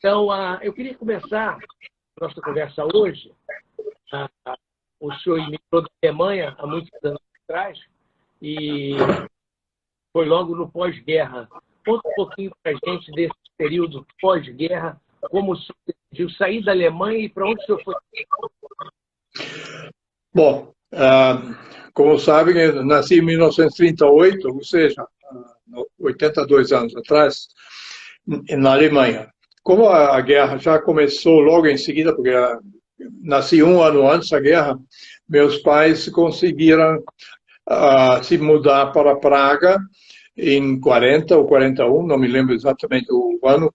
Então, eu queria começar a nossa conversa hoje. O senhor imigrou da Alemanha há muitos anos atrás e foi logo no pós-guerra. Conta um pouquinho para a gente desse período pós-guerra, como o senhor decidiu sair da Alemanha e para onde o senhor foi? Bom, como sabem, eu nasci em 1938, ou seja, 82 anos atrás, na Alemanha. Como a guerra já começou logo em seguida, porque nasci um ano antes da guerra, meus pais conseguiram se mudar para Praga em 40 ou 41, não me lembro exatamente o ano,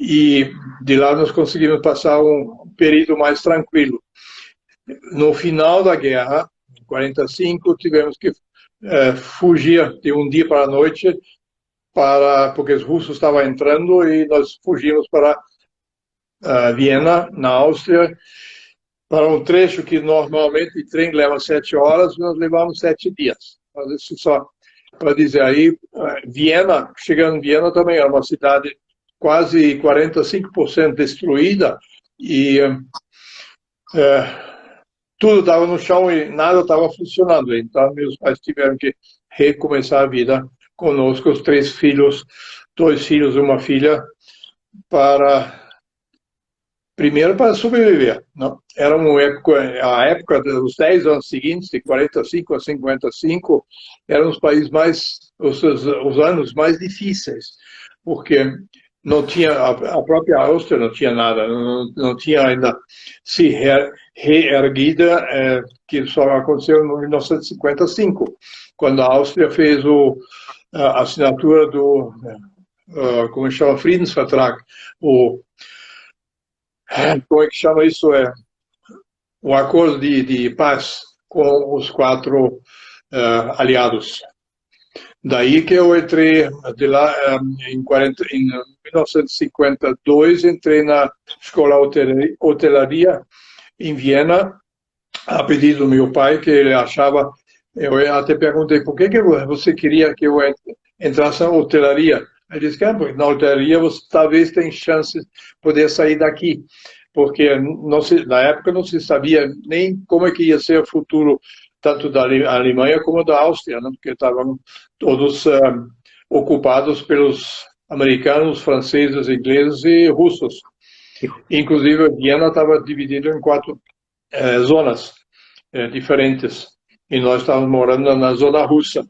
e de lá nós conseguimos passar um período mais tranquilo. No final da guerra, em 45, tivemos que fugir de um dia para a noite, porque os russos estavam entrando e nós fugimos para Viena, na Áustria, para um trecho que normalmente o trem leva 7 horas, nós levamos 7 dias. Mas isso só para dizer aí, Viena, chegando em Viena também era uma cidade quase 45% destruída e tudo estava no chão e nada estava funcionando. Então, meus pais tiveram que recomeçar a vida conosco, os 3 filhos, 2 filhos e uma filha, primeiro para sobreviver. Não? Era a época dos 10 anos seguintes, de 45 a 55, eram os anos mais difíceis, porque não tinha, a própria Áustria não tinha nada, não tinha ainda se reerguida, que só aconteceu em 1955, quando a Áustria fez a assinatura do, como chama, Friedensvertrag, como é que chama isso? O acordo de paz com os 4 aliados. Daí que eu entrei de lá em 1952, entrei na escola hotelaria em Viena, a pedido do meu pai, que ele achava, eu até perguntei, por que você queria que eu entrasse na hotelaria? Ele disse que na hotelaria você talvez tenha chance de poder sair daqui, porque na época não se sabia nem como é que ia ser o futuro tanto da Alemanha como da Áustria, né? Porque estavam todos ocupados pelos americanos, franceses, ingleses e russos. Inclusive, Viena estava dividida em 4 zonas diferentes, e nós estávamos morando na zona russa.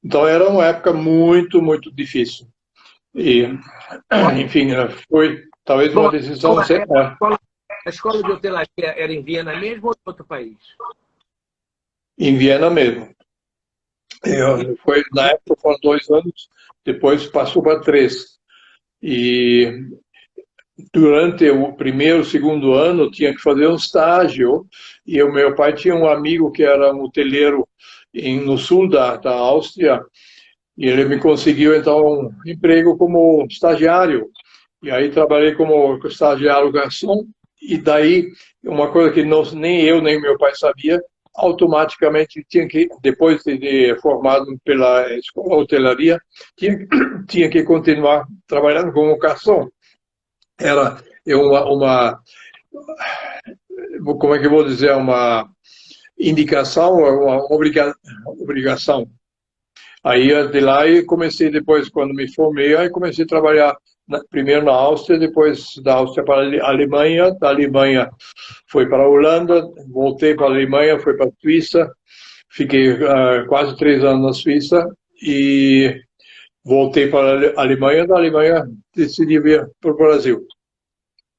Então, era uma época muito, muito difícil. E, enfim, foi talvez uma decisão... A escola de hotelaria era em Viena mesmo ou em outro país? Em Viena mesmo. Na época foram 2 anos, depois passou para 3. E durante o primeiro, segundo ano, tinha que fazer um estágio. E o meu pai tinha um amigo que era um hoteleiro no sul da Áustria, e ele me conseguiu, então, um emprego como estagiário. E aí trabalhei como estagiário garçom, e daí, uma coisa que nem eu nem meu pai sabia, automaticamente tinha que, depois de formado pela escola hotelaria, tinha que continuar trabalhando como garçom. Era como é que eu vou dizer, uma indicação, uma obrigação. Aí de lá eu comecei depois, quando me formei, aí comecei a trabalhar primeiro na Áustria, depois da Áustria para a Alemanha, da Alemanha foi para a Holanda, voltei para a Alemanha, fui para a Suíça, fiquei quase 3 anos na Suíça e voltei para a Alemanha, da Alemanha decidi vir para o Brasil.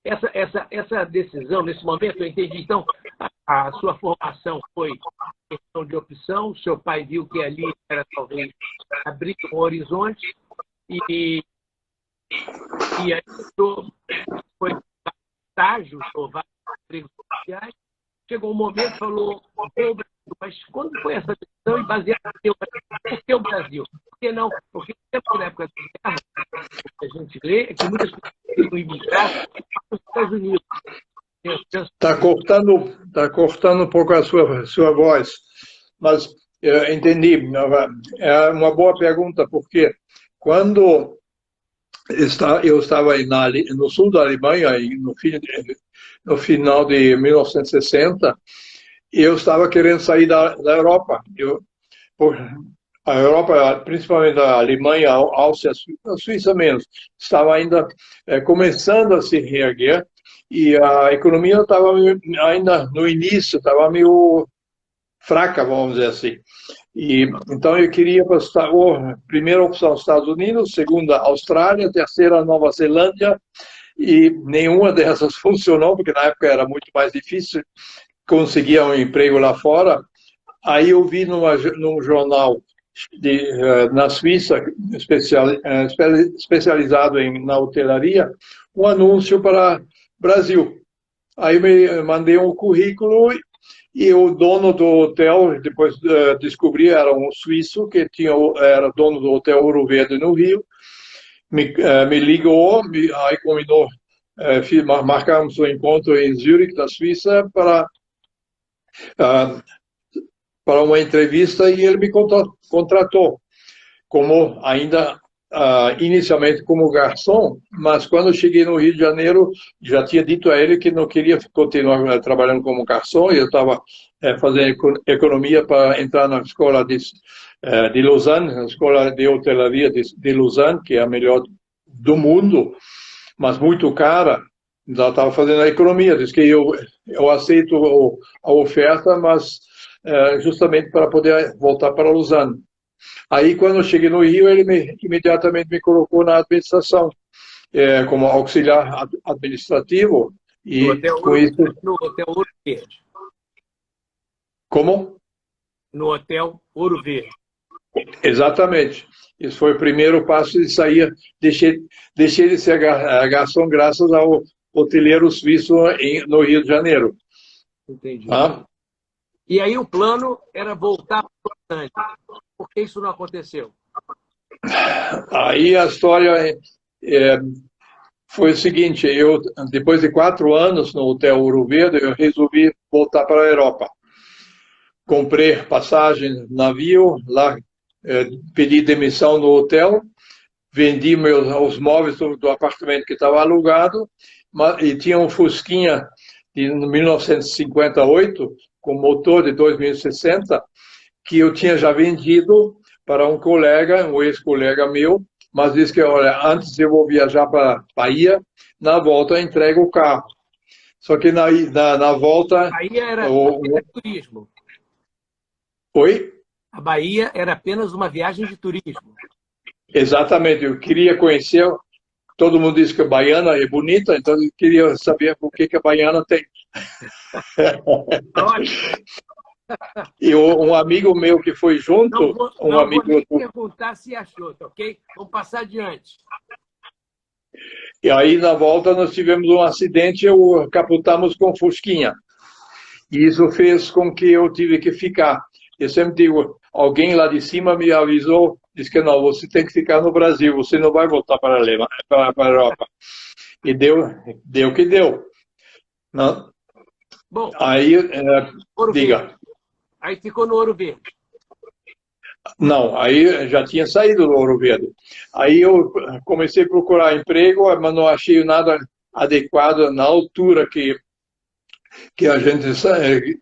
Essa decisão, nesse momento, eu entendi. Então, a sua formação foi questão de opção, seu pai viu que ali era talvez abrir um horizonte e aí foi estágio, ou vários empregos sociais. Chegou um momento e falou, mas quando foi essa decisão e baseada no Brasil? Por que o Brasil? Por que não? Porque sempre na época da guerra, o que a gente lê é que muitas pessoas queriam imigrar para os Estados Unidos. Tá cortando um pouco a sua voz, mas entendi. É uma boa pergunta, porque quando Eu estava no sul da Alemanha, no final de 1960, e eu estava querendo sair da Europa. A Europa, principalmente a Alemanha, a Áustria, a Suíça menos, estava ainda começando a se reerguer, e a economia estava ainda no início, estava meio fraca, vamos dizer assim. Então eu queria para primeira opção Estados Unidos, segunda Austrália, terceira Nova Zelândia, e nenhuma dessas funcionou, porque na época era muito mais difícil conseguir um emprego lá fora. Aí eu vi num jornal na Suíça, especializado na hotelaria, um anúncio para Brasil. Aí me mandei um currículo e o dono do hotel, depois descobri, era um suíço que era dono do Hotel Ouro Verde no Rio, me ligou, aí combinou, marcamos um encontro em Zurique, da Suíça, para uma entrevista, e ele me contratou como ainda inicialmente como garçom, mas quando eu cheguei no Rio de Janeiro, já tinha dito a ele que não queria continuar trabalhando como garçom, e eu estava fazendo economia para entrar na escola de Lausanne, a escola de hotelaria de Lausanne, que é a melhor do mundo, mas muito cara. Então, estava fazendo a economia, disse que eu aceito a oferta, mas justamente para poder voltar para Lausanne. Aí, quando eu cheguei no Rio, ele imediatamente me colocou na administração, como auxiliar administrativo. E com isso... No Hotel Ouro Verde. Como? No Hotel Ouro Verde. Exatamente. Isso foi o primeiro passo de sair. Deixei de ser garçom graças ao hoteleiro suíço no Rio de Janeiro. Entendi. E aí o plano era voltar para o Los Angeles. Por que isso não aconteceu? Aí a história foi o seguinte: depois de 4 anos no Hotel Ouro Verde, eu resolvi voltar para a Europa. Comprei passagem, navio, lá pedi demissão no hotel, vendi os móveis do apartamento que estava alugado, e tinha um Fusquinha de 1958, com motor de 2060, que eu tinha já vendido para um colega, um ex-colega meu, mas disse que, olha, antes eu vou viajar para Bahia, na volta eu entrego o carro. Só que na volta... Bahia era turismo. Oi? A Bahia era apenas uma viagem de turismo. Exatamente, eu queria conhecer, todo mundo diz que a baiana é bonita, então eu queria saber o que a baiana tem. E um amigo meu que foi junto... Não vou nem perguntar se achou, tá ok? Vamos passar adiante. E aí, na volta, nós tivemos um acidente, capotamos com Fusquinha. E isso fez com que eu tive que ficar. Eu sempre digo, alguém lá de cima me avisou, disse que não, você tem que ficar no Brasil, você não vai voltar para a Europa. E deu que deu. Não? Bom, aí, diga. Verde. Aí ficou no Ouro Verde. Não, aí já tinha saído do Ouro Verde. Aí eu comecei a procurar emprego, mas não achei nada adequado na altura que a gente,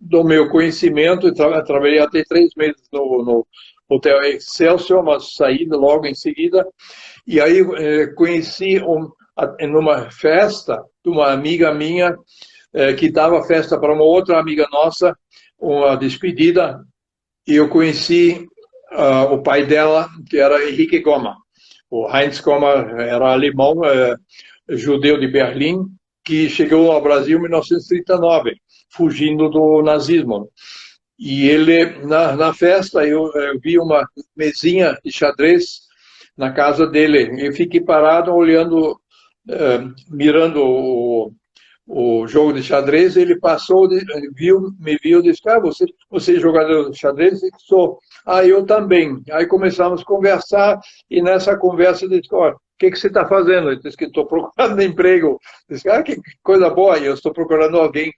do meu conhecimento, trabalhei até 3 meses no Hotel Excelsior, mas saí logo em seguida. E aí conheci numa festa de uma amiga minha, que dava festa para uma outra amiga nossa, uma despedida, e eu conheci o pai dela, que era Henrique Goma. O Heinz Goma era alemão, judeu de Berlim, que chegou ao Brasil em 1939, fugindo do nazismo. E ele, na festa, eu vi uma mesinha de xadrez na casa dele. Eu fiquei parado, olhando, mirando o jogo de xadrez. Ele passou, me viu e disse, você é jogador de xadrez? Eu sou. Eu também. Aí começamos a conversar, e nessa conversa ele disse, olha, o que você está fazendo? Eu disse que estou procurando emprego. Eu disse, que coisa boa, eu estou procurando alguém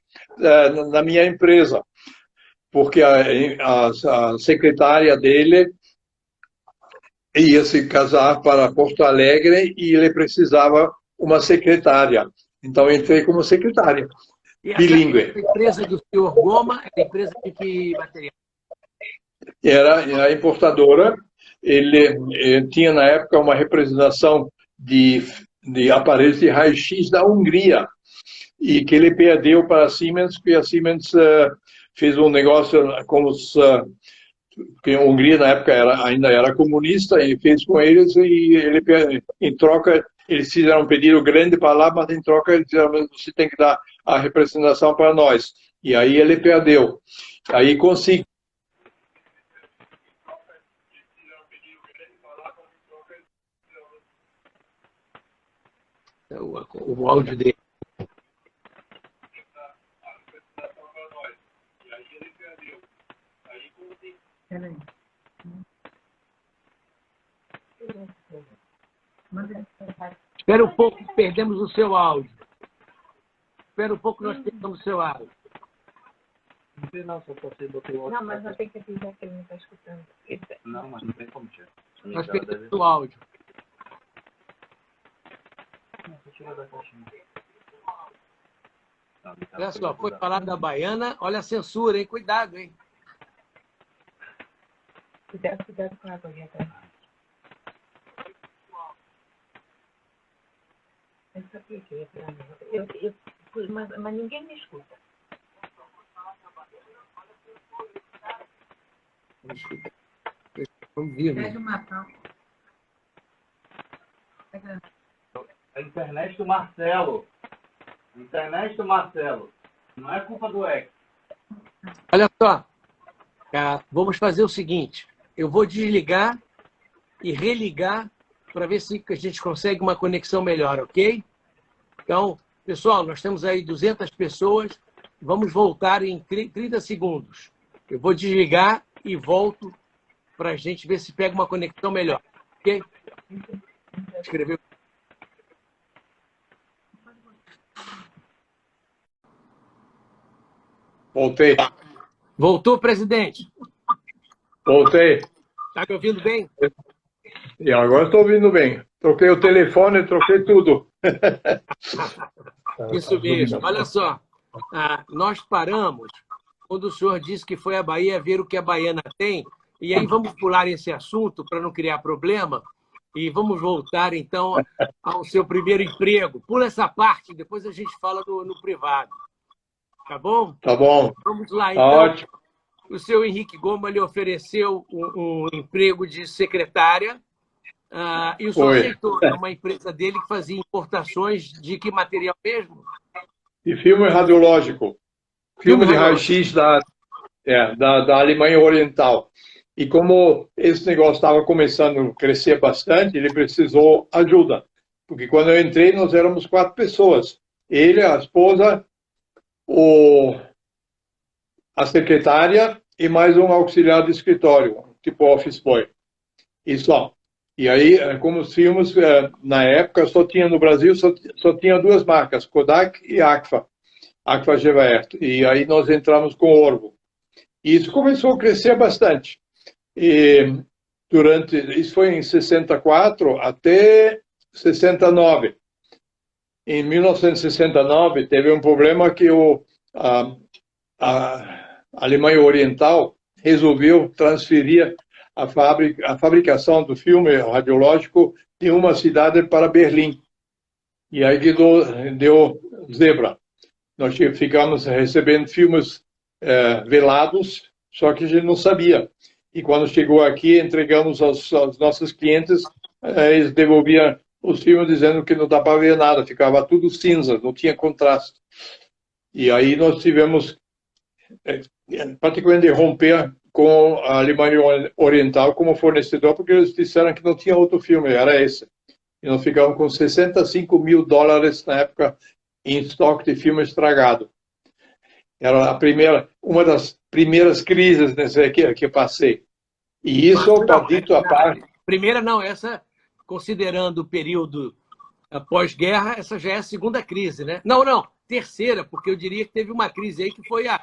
na minha empresa. Porque a secretária dele ia se casar para Porto Alegre e ele precisava uma secretária. Então, entrei como secretária, E bilíngue. essa empresa do senhor Goma é empresa de que material? Era a importadora. Ele tinha, na época, uma representação de aparelhos de raio-x da Hungria, e que ele perdeu para a Siemens, porque a Siemens fez um negócio com os... porque a Hungria, na época, ainda era comunista, e fez com eles, e ele, em troca, eles fizeram um pedido grande para lá, mas em troca eles disseram: você tem que dar a representação para nós. E aí ele perdeu. Aí consegui. O áudio dele. Espera um pouco, perdemos o seu áudio. Espera um pouco, nós perdemos o seu áudio. Não, mas não tem que avisar que ele não está escutando. Não, mas não tem como tirar. Nós perdemos o áudio. Olha só, foi falar da baiana. Olha a censura, hein? Cuidado, hein? Cuidado com a água ali atrás. Eu sabia que eu ia falar. Mas ninguém me escuta. Vamos ver, né? Pega uma pau. A internet do Marcelo. A internet do Marcelo. Não é culpa do ex. Olha só. Vamos fazer o seguinte. Eu vou desligar e religar para ver se a gente consegue uma conexão melhor, ok? Então, pessoal, nós temos aí 200 pessoas. Vamos voltar em 30 segundos. Eu vou desligar e volto para a gente ver se pega uma conexão melhor, ok? Escreveu. Voltei. Voltou, presidente? Voltei. Está me ouvindo bem? E agora estou ouvindo bem. Troquei o telefone, troquei tudo. Isso mesmo. Olha só, nós paramos quando o senhor disse que foi à Bahia ver o que a baiana tem, e aí vamos pular esse assunto para não criar problema, e vamos voltar, então, ao seu primeiro emprego. Pula essa parte, depois a gente fala no privado. Tá bom? Tá bom. Vamos lá, Tá então. ótimo. O seu Henrique Goma lhe ofereceu um emprego de secretária, e o senhor aceitou. É uma empresa dele que fazia importações de que material mesmo? E filme radiológico. Filme de raio-x da Alemanha Oriental. E como esse negócio estava começando a crescer bastante, ele precisou ajuda. Porque quando eu entrei, nós éramos 4 pessoas. Ele, a esposa, a secretária e mais um auxiliar de escritório, tipo office boy. E só. E aí, como os filmes, na época, só tinha no Brasil, só tinha 2 marcas, Kodak e Agfa Gewalt. E aí nós entramos com o Orvo. E isso começou a crescer bastante. E isso foi em 64 até 69. Em 1969, teve um problema que a Alemanha Oriental resolveu transferir a fabricação do filme radiológico de uma cidade para Berlim. E aí deu zebra. Nós ficamos recebendo filmes velados, só que a gente não sabia. E quando chegou aqui, entregamos aos nossos clientes, eles devolviam os filmes dizendo que não dá para ver nada, ficava tudo cinza, não tinha contraste. E aí nós tivemos praticamente romper com a Alemanha Oriental como fornecedor, porque eles disseram que não tinha outro filme, era esse. E nós ficamos com $65 mil na época em estoque de filme estragado. Era uma das primeiras crises que eu passei. E isso, dito à parte... Primeira não, essa, considerando o período pós-guerra, essa já é a segunda crise, né? Não, terceira, porque eu diria que teve uma crise aí que foi a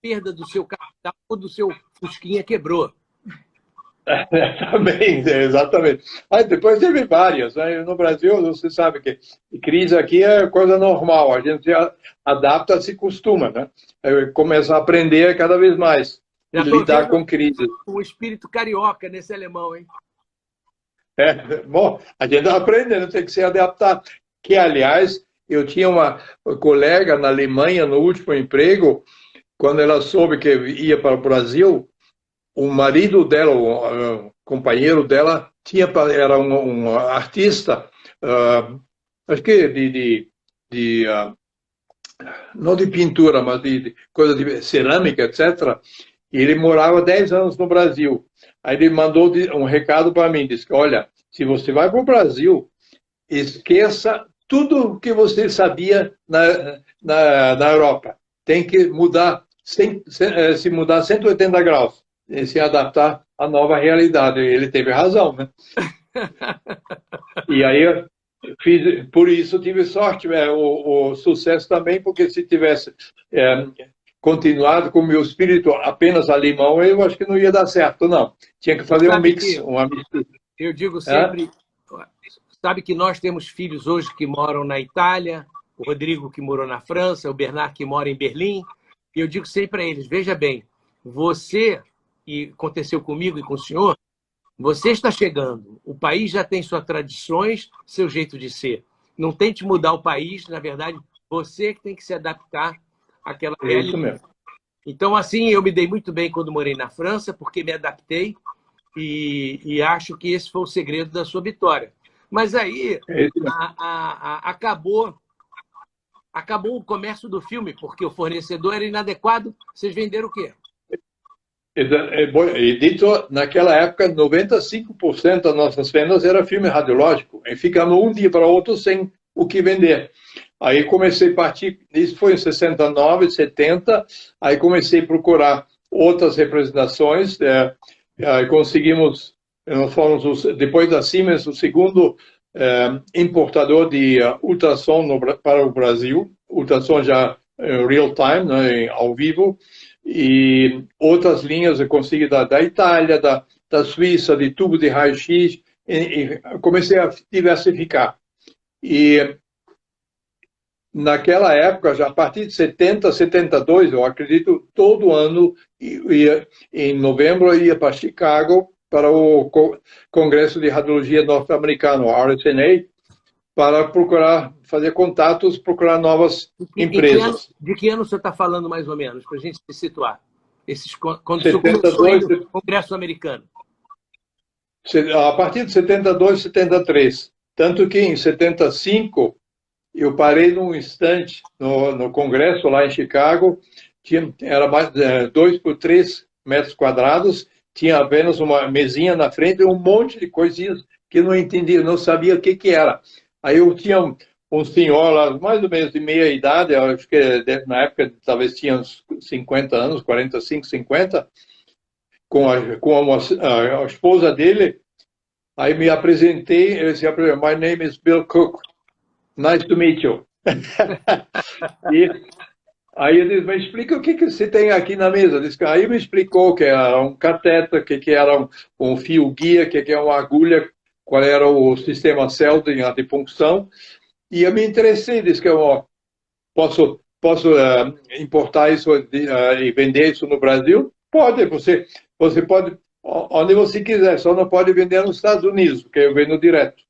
perda do seu capital, quando o seu Fusquinha quebrou. Também, exatamente. Aí depois teve várias, né? No Brasil, você sabe que crise aqui é coisa normal, a gente adapta, se costuma, né? Começa a aprender cada vez mais e Já estou lidar vendo com crise. um espírito carioca nesse alemão, hein? Bom, a gente aprende, né? Tem que se adaptar. Que, aliás, eu tinha uma colega na Alemanha, no último emprego, quando ela soube que ia para o Brasil, o marido dela, o companheiro dela, era um artista, acho que não de pintura, mas de coisa de cerâmica, etc. E ele morava 10 anos no Brasil. Aí ele mandou um recado para mim, disse: olha, se você vai para o Brasil, esqueça tudo o que você sabia na Europa. Tem que mudar, se mudar 180 graus, e se adaptar à nova realidade. Ele teve razão, né? E aí eu fiz, por isso tive sorte, o sucesso também, porque se tivesse continuado com o meu espírito apenas alemão, eu acho que não ia dar certo, não. Tinha que fazer um mix, uma mistura. Eu digo sempre, sabe que nós temos filhos hoje que moram na Itália, o Rodrigo que morou na França, o Bernard que mora em Berlim, e eu digo sempre a eles, veja bem, você, e aconteceu comigo e com o senhor, você está chegando, o país já tem suas tradições, seu jeito de ser. Não tente mudar o país, na verdade, você que tem que se adaptar àquela realidade. Isso mesmo. Então, assim, eu me dei muito bem quando morei na França, porque me adaptei e acho que esse foi o segredo da sua vitória. Mas aí acabou o comércio do filme, porque o fornecedor era inadequado. Vocês venderam o quê? E dito, naquela época, 95% das nossas vendas era filme radiológico. E ficamos um dia para o outro sem o que vender. Aí comecei a partir, isso foi em 69, 70, aí comecei a procurar outras representações. Aí conseguimos, nós fomos, depois da Siemens, o segundo importador de ultrassom para o Brasil, ultrassom já real time, né, ao vivo, e outras linhas eu consegui da Itália, da Suíça, de tubo de raio-x, e comecei a diversificar. E naquela época, já a partir de 70, 72, eu acredito, todo ano, em novembro, eu ia para Chicago, para o Congresso de Radiologia Norte-Americano, RSNA, para procurar fazer contatos, procurar novas empresas. De que ano o senhor está falando, mais ou menos, para a gente se situar? Quando 72, o senhor no Congresso americano? A partir de 72, 73. Tanto que em 75, eu parei num instante no Congresso, lá em Chicago, era mais 2 por 3 metros quadrados, tinha apenas uma mesinha na frente e um monte de coisinhas que eu não entendia, não sabia o que era. Aí eu tinha um senhor lá, mais ou menos de meia idade, acho que na época talvez tinha uns 50 anos, 45, 50, com a esposa dele. Aí me apresentei, ele disse: My name is Bill Cook. Nice to meet you. E aí ele disse: mas explica o que você tem aqui na mesa. Aí me explicou que era um cateter, que era um fio guia, que é uma agulha, qual era o sistema cell de punção. E eu me interessei, disse que eu posso importar isso e vender isso no Brasil? Pode, você pode, onde você quiser, só não pode vender nos Estados Unidos, porque eu vendo direto.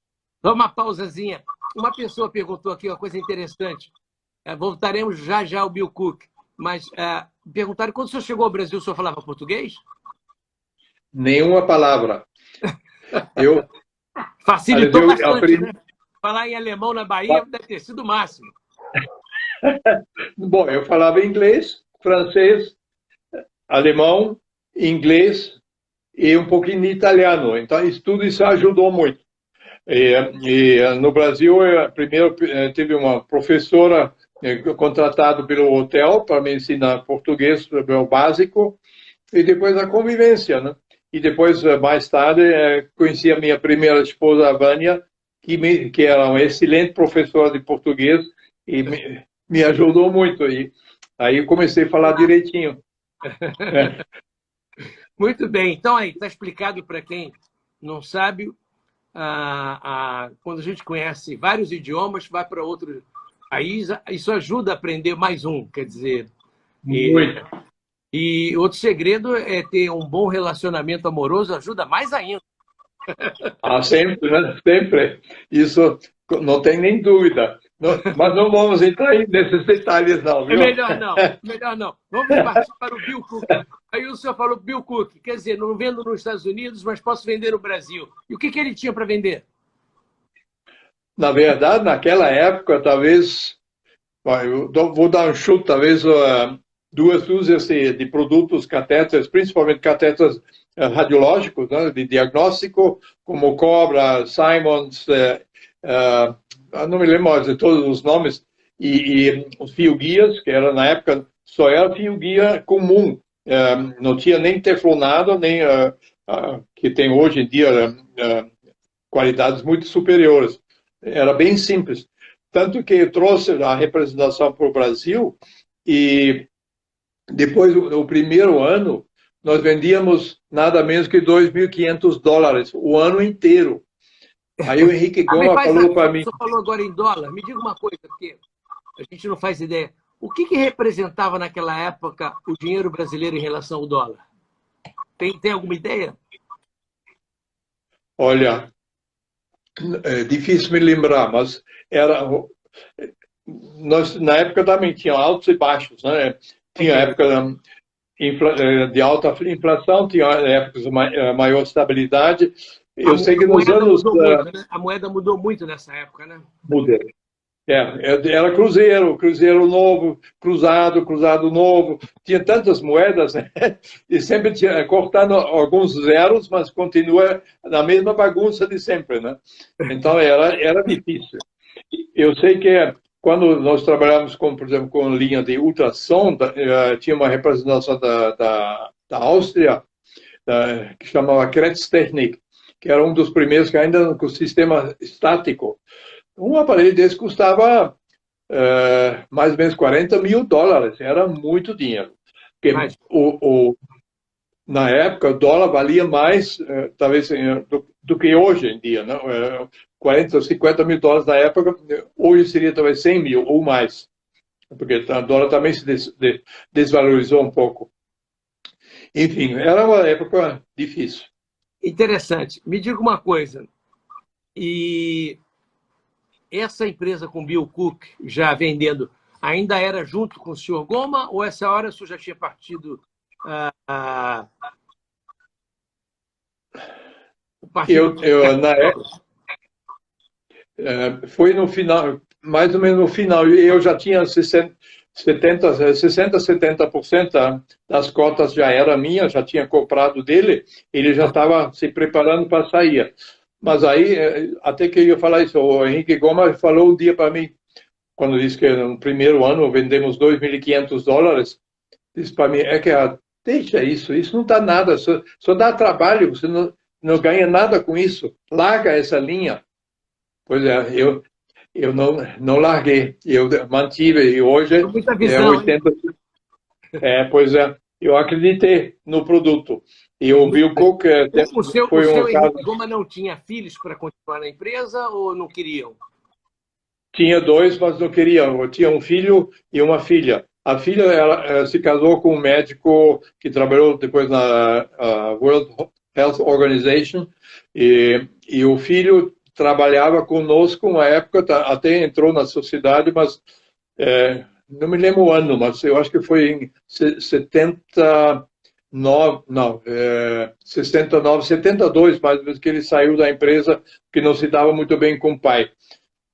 Só uma pausazinha. Uma pessoa perguntou aqui uma coisa interessante. Voltaremos já ao Bill Cook, mas perguntaram, quando o senhor chegou ao Brasil, o senhor falava português? Nenhuma palavra. Facilitou bastante, né? Falar em alemão na Bahia deve ter sido o máximo. Bom, eu falava inglês, francês, alemão, inglês e um pouquinho de italiano. Então, tudo isso ajudou muito. E no Brasil, eu primeiro tive uma professora contratada pelo hotel para me ensinar português, o básico, e depois a convivência, né? E depois, mais tarde, conheci a minha primeira esposa, a Vânia, que era uma excelente professora de português e me ajudou muito. E aí comecei a falar direitinho. Muito bem. Então, aí, está explicado para quem não sabe, quando a gente conhece vários idiomas, vai para outro país, isso ajuda a aprender mais um, quer dizer. Muito. E outro segredo é ter um bom relacionamento amoroso, ajuda mais ainda. Sempre, né? Sempre. Isso não tem nem dúvida. Mas não vamos entrar nesses detalhes, não, É viu? melhor não, melhor não. Vamos partir para o Bill Cook. Aí o senhor falou Bill Cook, quer dizer, não vendo nos Estados Unidos, mas posso vender no Brasil. E o que ele tinha para vender? Na verdade, naquela época, talvez, eu vou dar um chute, talvez 2 dúzias de produtos catéteres, principalmente catéteres radiológicos, né, de diagnóstico, como Cobra, Simons, não me lembro mais de todos os nomes, e os fio-guias, que era na época só era fio-guia comum, não tinha nem teflonado, nem que tem hoje em dia qualidades muito superiores. Era bem simples. Tanto que eu trouxe a representação para o Brasil e depois do primeiro ano, nós vendíamos nada menos que $2.500 o ano inteiro. Aí o Henrique Goma falou para mim... Você falou agora em dólar. Me diga uma coisa, porque a gente não faz ideia. O que representava naquela época o dinheiro brasileiro em relação ao dólar? Tem alguma ideia? Olha, é difícil me lembrar, mas nós, na época também tinha altos e baixos, né? Tinha época de alta inflação, tinha épocas de maior estabilidade. Eu sei que nos anos... Muito, né? A moeda mudou muito nessa época, né? Mudou. Era cruzeiro novo, cruzado novo. Tinha tantas moedas, né? E sempre cortando alguns zeros, mas continua na mesma bagunça de sempre, né? Então era difícil. Eu sei que quando nós trabalhamos com, por exemplo, com linha de ultrassom, tinha uma representação da Áustria, que chamava Kretz-Technik, que era um dos primeiros que ainda com o sistema estático. Um aparelho desse custava mais ou menos $40 mil. Era muito dinheiro. Porque na época, o dólar valia mais, talvez, do que hoje em dia. Né? 40 ou $50 mil na época, hoje seria talvez 100 mil ou mais. Porque o dólar também se desvalorizou um pouco. Enfim, era uma época difícil. Interessante. Me diga uma coisa. E essa empresa com Bill Cook já vendendo, ainda era junto com o senhor Goma ou essa hora o senhor já tinha partido? Na época, foi no final, mais ou menos no final, eu já tinha 70% das cotas já era minha, já tinha comprado dele, ele já estava se preparando para sair. Mas aí, até que eu ia falar isso, o Henrique Goma falou um dia para mim, quando disse que no primeiro ano vendemos $2.500, disse para mim, deixa isso não dá nada, só dá trabalho, você não ganha nada com isso, larga essa linha. Pois é, eu não larguei, eu mantive, e hoje é 80%. Pois é, eu acreditei no produto. E o Bill Cook foi um caso... O Goma não tinha filhos para continuar na empresa ou não queriam? Tinha 2, mas não queriam. Eu tinha um filho e uma filha. A filha ela se casou com um médico que trabalhou depois na World Health Organization e o filho trabalhava conosco uma época, até entrou na sociedade, mas não me lembro o ano, mas eu acho que foi em 72, mais ou menos, que ele saiu da empresa, que não se dava muito bem com o pai.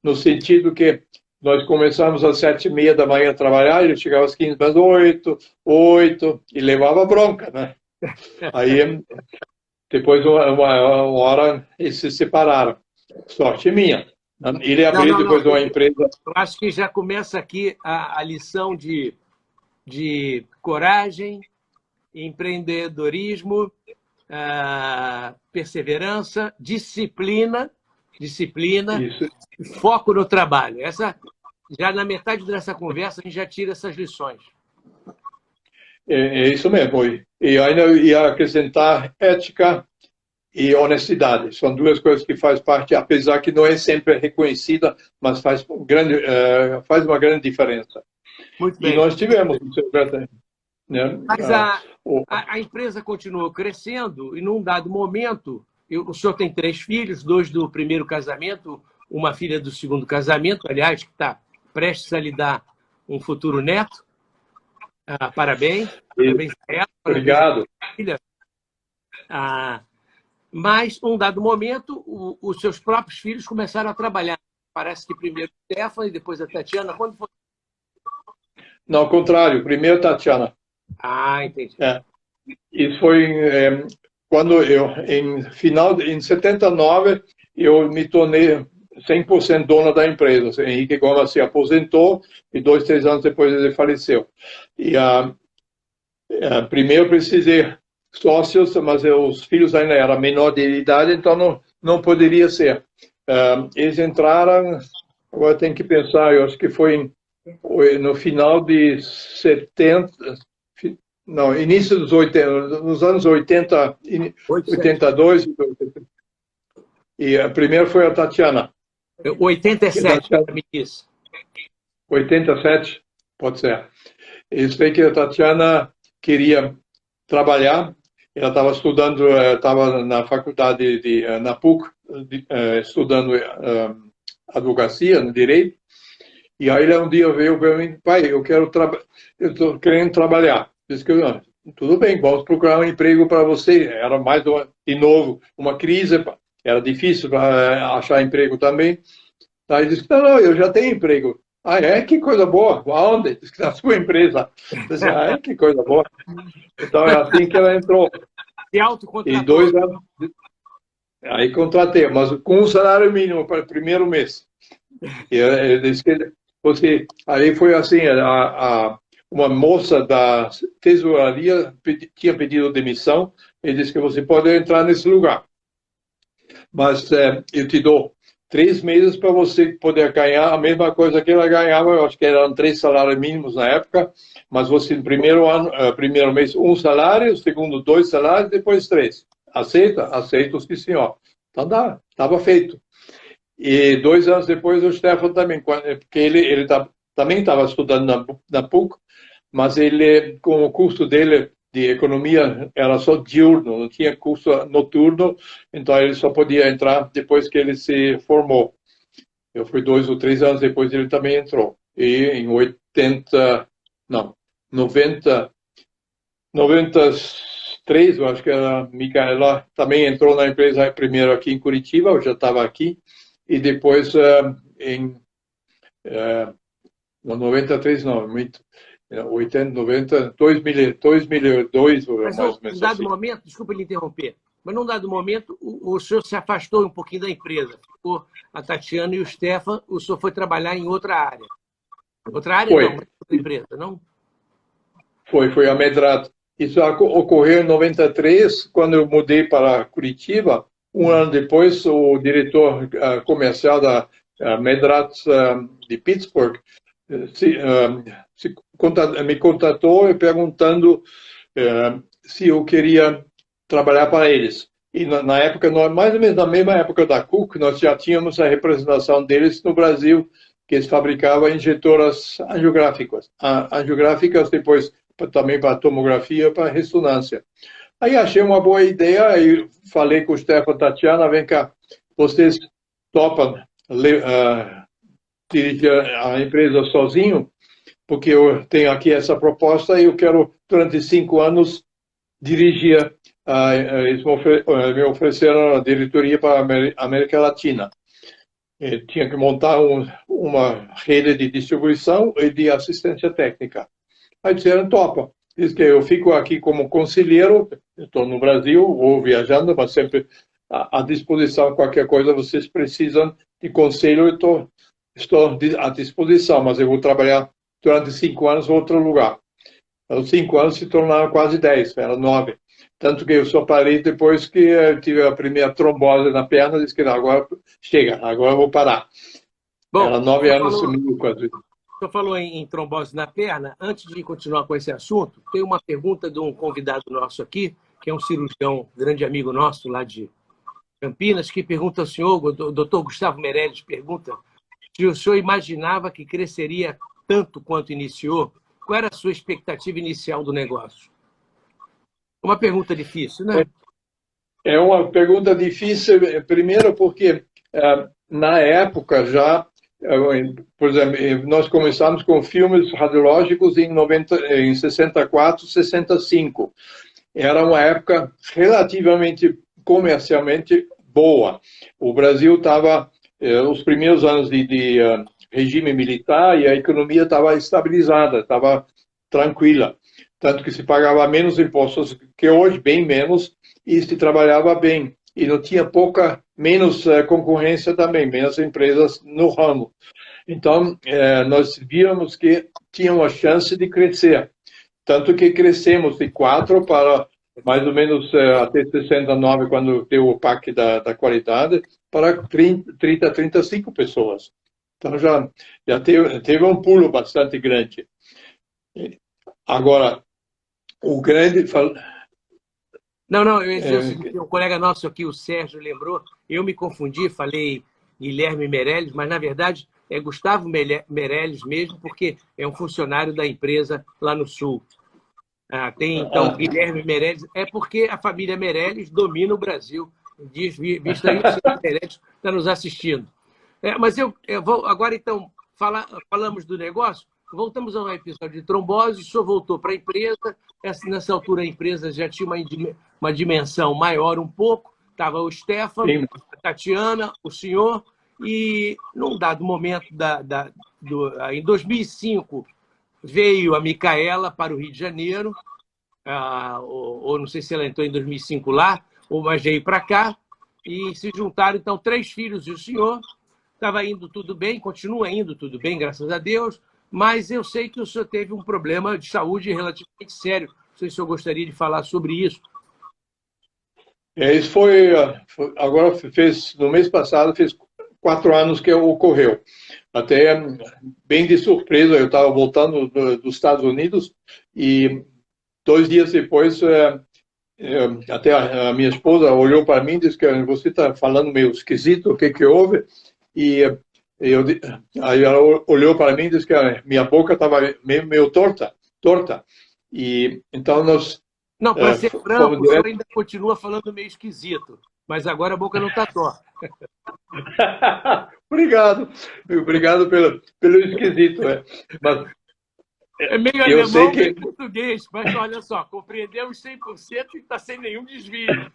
No sentido que nós começamos às 7h30 da manhã a trabalhar, ele chegava às 7:45, 8, e levava bronca, né? Aí, depois, uma hora, eles se separaram. Sorte minha. Ele abriu depois uma empresa... Eu acho que já começa aqui a lição de coragem, empreendedorismo, perseverança, disciplina, Isso. foco no trabalho. Já na metade dessa conversa, a gente já tira essas lições. É isso mesmo. E ainda ia acrescentar ética e honestidade. São duas coisas que faz parte, apesar que não é sempre reconhecida, mas faz uma grande diferença. Muito E bem. nós tivemos, né? Mas a empresa continuou crescendo e, num dado momento, o senhor tem 3 filhos, 2 do primeiro casamento, uma filha do segundo casamento, aliás, que está prestes a lhe dar um futuro neto. Parabéns. Parabéns a ela. Obrigado. Parabéns à filha. Mas, num dado momento, os seus próprios filhos começaram a trabalhar. Parece que primeiro o Stefan e depois a Tatiana. Quando foi? Não, ao contrário. Primeiro Tatiana. Entendi. Isso foi quando em 79, eu me tornei 100% dona da empresa. Henrique Gomes se aposentou e 2, 3 anos depois ele faleceu. E primeiro precisei sócios, mas os filhos ainda eram menor de idade, então não poderia ser. Eles entraram, agora tem que pensar, eu acho que foi no final de 70, não, início dos 80, nos anos 80, 82, e a primeira foi a Tatiana. 87, me disse. 87, pode ser. Eu sei que a Tatiana queria trabalhar, ela estava estudando, estava na faculdade na PUC, estudando advocacia, no direito, e aí um dia veio para mim, pai, eu estou querendo trabalhar. Disse que tudo bem, vamos procurar um emprego para você. Era mais de novo uma crise, era difícil para achar emprego também. Aí disse, não, eu já tenho emprego. Que coisa boa. Aonde? Disse que na sua empresa. Disse, que coisa boa. Então é assim que ela entrou. E autocontratou. E 2 anos. Aí contratei, mas com um salário mínimo para o primeiro mês. E ele disse que aí foi assim, uma moça da tesouraria tinha pedido demissão. Ele disse que você pode entrar nesse lugar, mas eu te dou 3 meses para você poder ganhar a mesma coisa que ela ganhava. Eu acho que eram 3 salários mínimos na época, mas você no primeiro mês 1 salário, segundo 2 salários, depois 3. Aceita? Aceito, sim, senhor. Então estava feito. E 2 anos depois o Stefan também, porque ele também estava estudando na PUC, mas ele, com o curso dele de economia, era só diurno, não tinha curso noturno, então ele só podia entrar depois que ele se formou. Eu fui 2 ou 3 anos depois ele também entrou. E em 93, eu acho que a Micaela também entrou na empresa primeiro aqui em Curitiba, eu já estava aqui, e depois em 93, não, 80, 90, 2002, mas mais ou menos. Num dado assim. momento, desculpa lhe interromper, mas num dado momento o senhor se afastou um pouquinho da empresa. Ficou a Tatiana e o Stefan, o senhor foi trabalhar em outra área. Outra área Foi. não, outra empresa, não? Foi a Medrado. Isso ocorreu em 93, quando eu mudei para Curitiba. Um ano depois, o diretor comercial da Medrado de Pittsburgh me contatou perguntando se eu queria trabalhar para eles. E na época, mais ou menos na mesma época da Cook, nós já tínhamos a representação deles no Brasil, que eles fabricavam injetoras angiográficas. Angiográficas depois também para tomografia, para ressonância. Aí achei uma boa ideia, aí falei com o Stefan e Tatiana, vem cá, vocês topam dirigir a empresa sozinho, porque eu tenho aqui essa proposta e eu quero, durante 5 anos, dirigir, eles me ofereceram a diretoria para a América Latina. Eu tinha que montar uma rede de distribuição e de assistência técnica. Aí disseram, topa. Diz que eu fico aqui como conselheiro, estou no Brasil, ou viajando, mas sempre à disposição, qualquer coisa, vocês precisam de conselho, estou à disposição, mas eu vou trabalhar durante 5 anos em outro lugar. Os 5 anos se tornaram quase 10, era 9. Tanto que eu só parei depois que eu tive a primeira trombose na perna, disse que não, agora chega, agora eu vou parar. Bom, era 9 anos e meio, quase. senhor falou em trombose na perna. Antes de continuar com esse assunto, tem uma pergunta de um convidado nosso aqui, que é um cirurgião, grande amigo nosso lá de Campinas, que pergunta ao senhor, o doutor Gustavo Meirelles pergunta, se o senhor imaginava que cresceria tanto quanto iniciou, qual era a sua expectativa inicial do negócio? Uma pergunta difícil, né? É uma pergunta difícil, primeiro porque na época já, por exemplo, nós começamos com filmes radiológicos em 64, 65. Era uma época relativamente comercialmente boa. O Brasil estava os primeiros anos de regime militar e a economia estava estabilizada, estava tranquila. Tanto que se pagava menos impostos que hoje, bem menos, e se trabalhava bem. E não tinha menos concorrência também, menos empresas no ramo. Então, nós víamos que tinha uma chance de crescer. Tanto que crescemos de 4 para mais ou menos até 69, quando deu o PAC da qualidade, para 30, 35 pessoas. Então, já teve um pulo bastante grande. Agora, o grande... Não, eu ia dizer o seguinte, um colega nosso aqui, o Sérgio, lembrou, eu me confundi, falei Guilherme Meirelles, mas, na verdade, é Gustavo Meirelles mesmo, porque é um funcionário da empresa lá no Sul. Tem, então, Guilherme Meirelles, é porque a família Meirelles domina o Brasil. Visto aí, o senhor Meirelles está nos assistindo. Mas eu vou, agora, então, falamos do negócio, voltamos ao episódio de trombose, o senhor voltou para a empresa, nessa altura a empresa já tinha uma dimensão maior um pouco, estava o Stefano, a Tatiana, o senhor, e num dado momento, em 2005, veio a Micaela para o Rio de Janeiro, ou não sei se ela entrou em 2005 lá, ou mas veio para cá, e se juntaram, então, 3 filhos e o senhor. Estava indo tudo bem, continua indo tudo bem, graças a Deus, mas eu sei que o senhor teve um problema de saúde relativamente sério. Não sei se o senhor gostaria de falar sobre isso. Isso agora no mês passado, fez 4 anos que ocorreu. Até bem de surpresa, eu estava voltando dos Estados Unidos e 2 dias depois, até a minha esposa olhou para mim e disse que você está falando meio esquisito, o que houve? E aí ela olhou para mim e disse que a minha boca estava meio torta. E então nós... Não, para ser franco, o senhor ainda continua falando meio esquisito, mas agora a boca não está torta. Obrigado pelo esquisito. Mas, é meio alemão, meio português, mas olha só, compreendemos 100% e está sem nenhum desvio.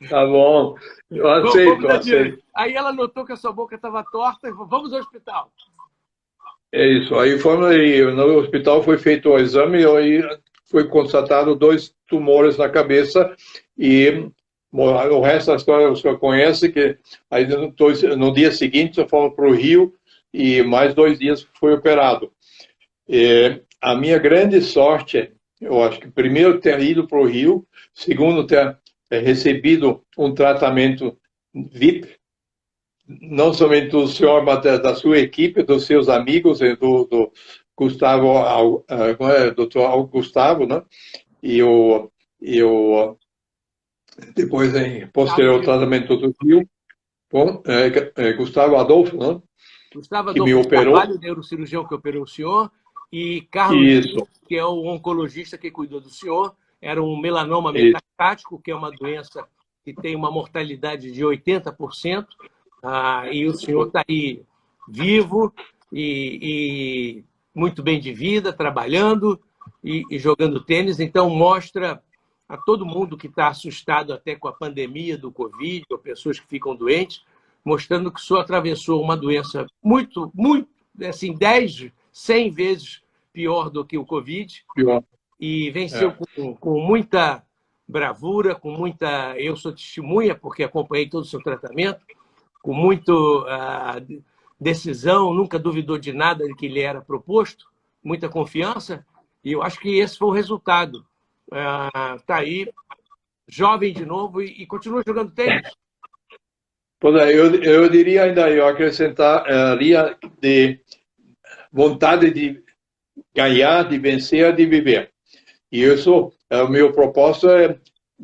Tá bom, eu aceito. Aí ela notou que a sua boca estava torta e falou, vamos ao hospital. É isso, aí no hospital foi feito o exame e aí foi constatado 2 tumores na cabeça e o resto da história o senhor conhece, que aí no dia seguinte eu fomos para o Rio e mais 2 dias foi operado. A minha grande sorte, eu acho que primeiro ter ido para o Rio, segundo ter recebido um tratamento VIP, não somente do senhor, mas da sua equipe, dos seus amigos, do Gustavo, doutor Gustavo, né? E depois, em posterior tratamento do Rio, Gustavo Adolfo, né? Gustavo Adolfo que me operou. Carvalho, neurocirurgião que operou o senhor, e Carlos, que é o oncologista que cuidou do senhor, era um melanoma metastático, que é uma doença que tem uma mortalidade de 80%, e o senhor está aí vivo e muito bem de vida, trabalhando e jogando tênis, então mostra a todo mundo que está assustado até com a pandemia do Covid, ou pessoas que ficam doentes, mostrando que o senhor atravessou uma doença muito, assim, 10, 100 vezes pior do que o Covid, e venceu com muita bravura, com muita... Eu sou testemunha, porque acompanhei todo o seu tratamento, com muita decisão, nunca duvidou de nada de que lhe era proposto, muita confiança, e eu acho que esse foi o resultado. Está aí, jovem de novo, e continua jogando tênis. Pois é, eu diria ainda, eu acrescentaria de vontade de ganhar, de vencer, de viver. E isso, o meu propósito é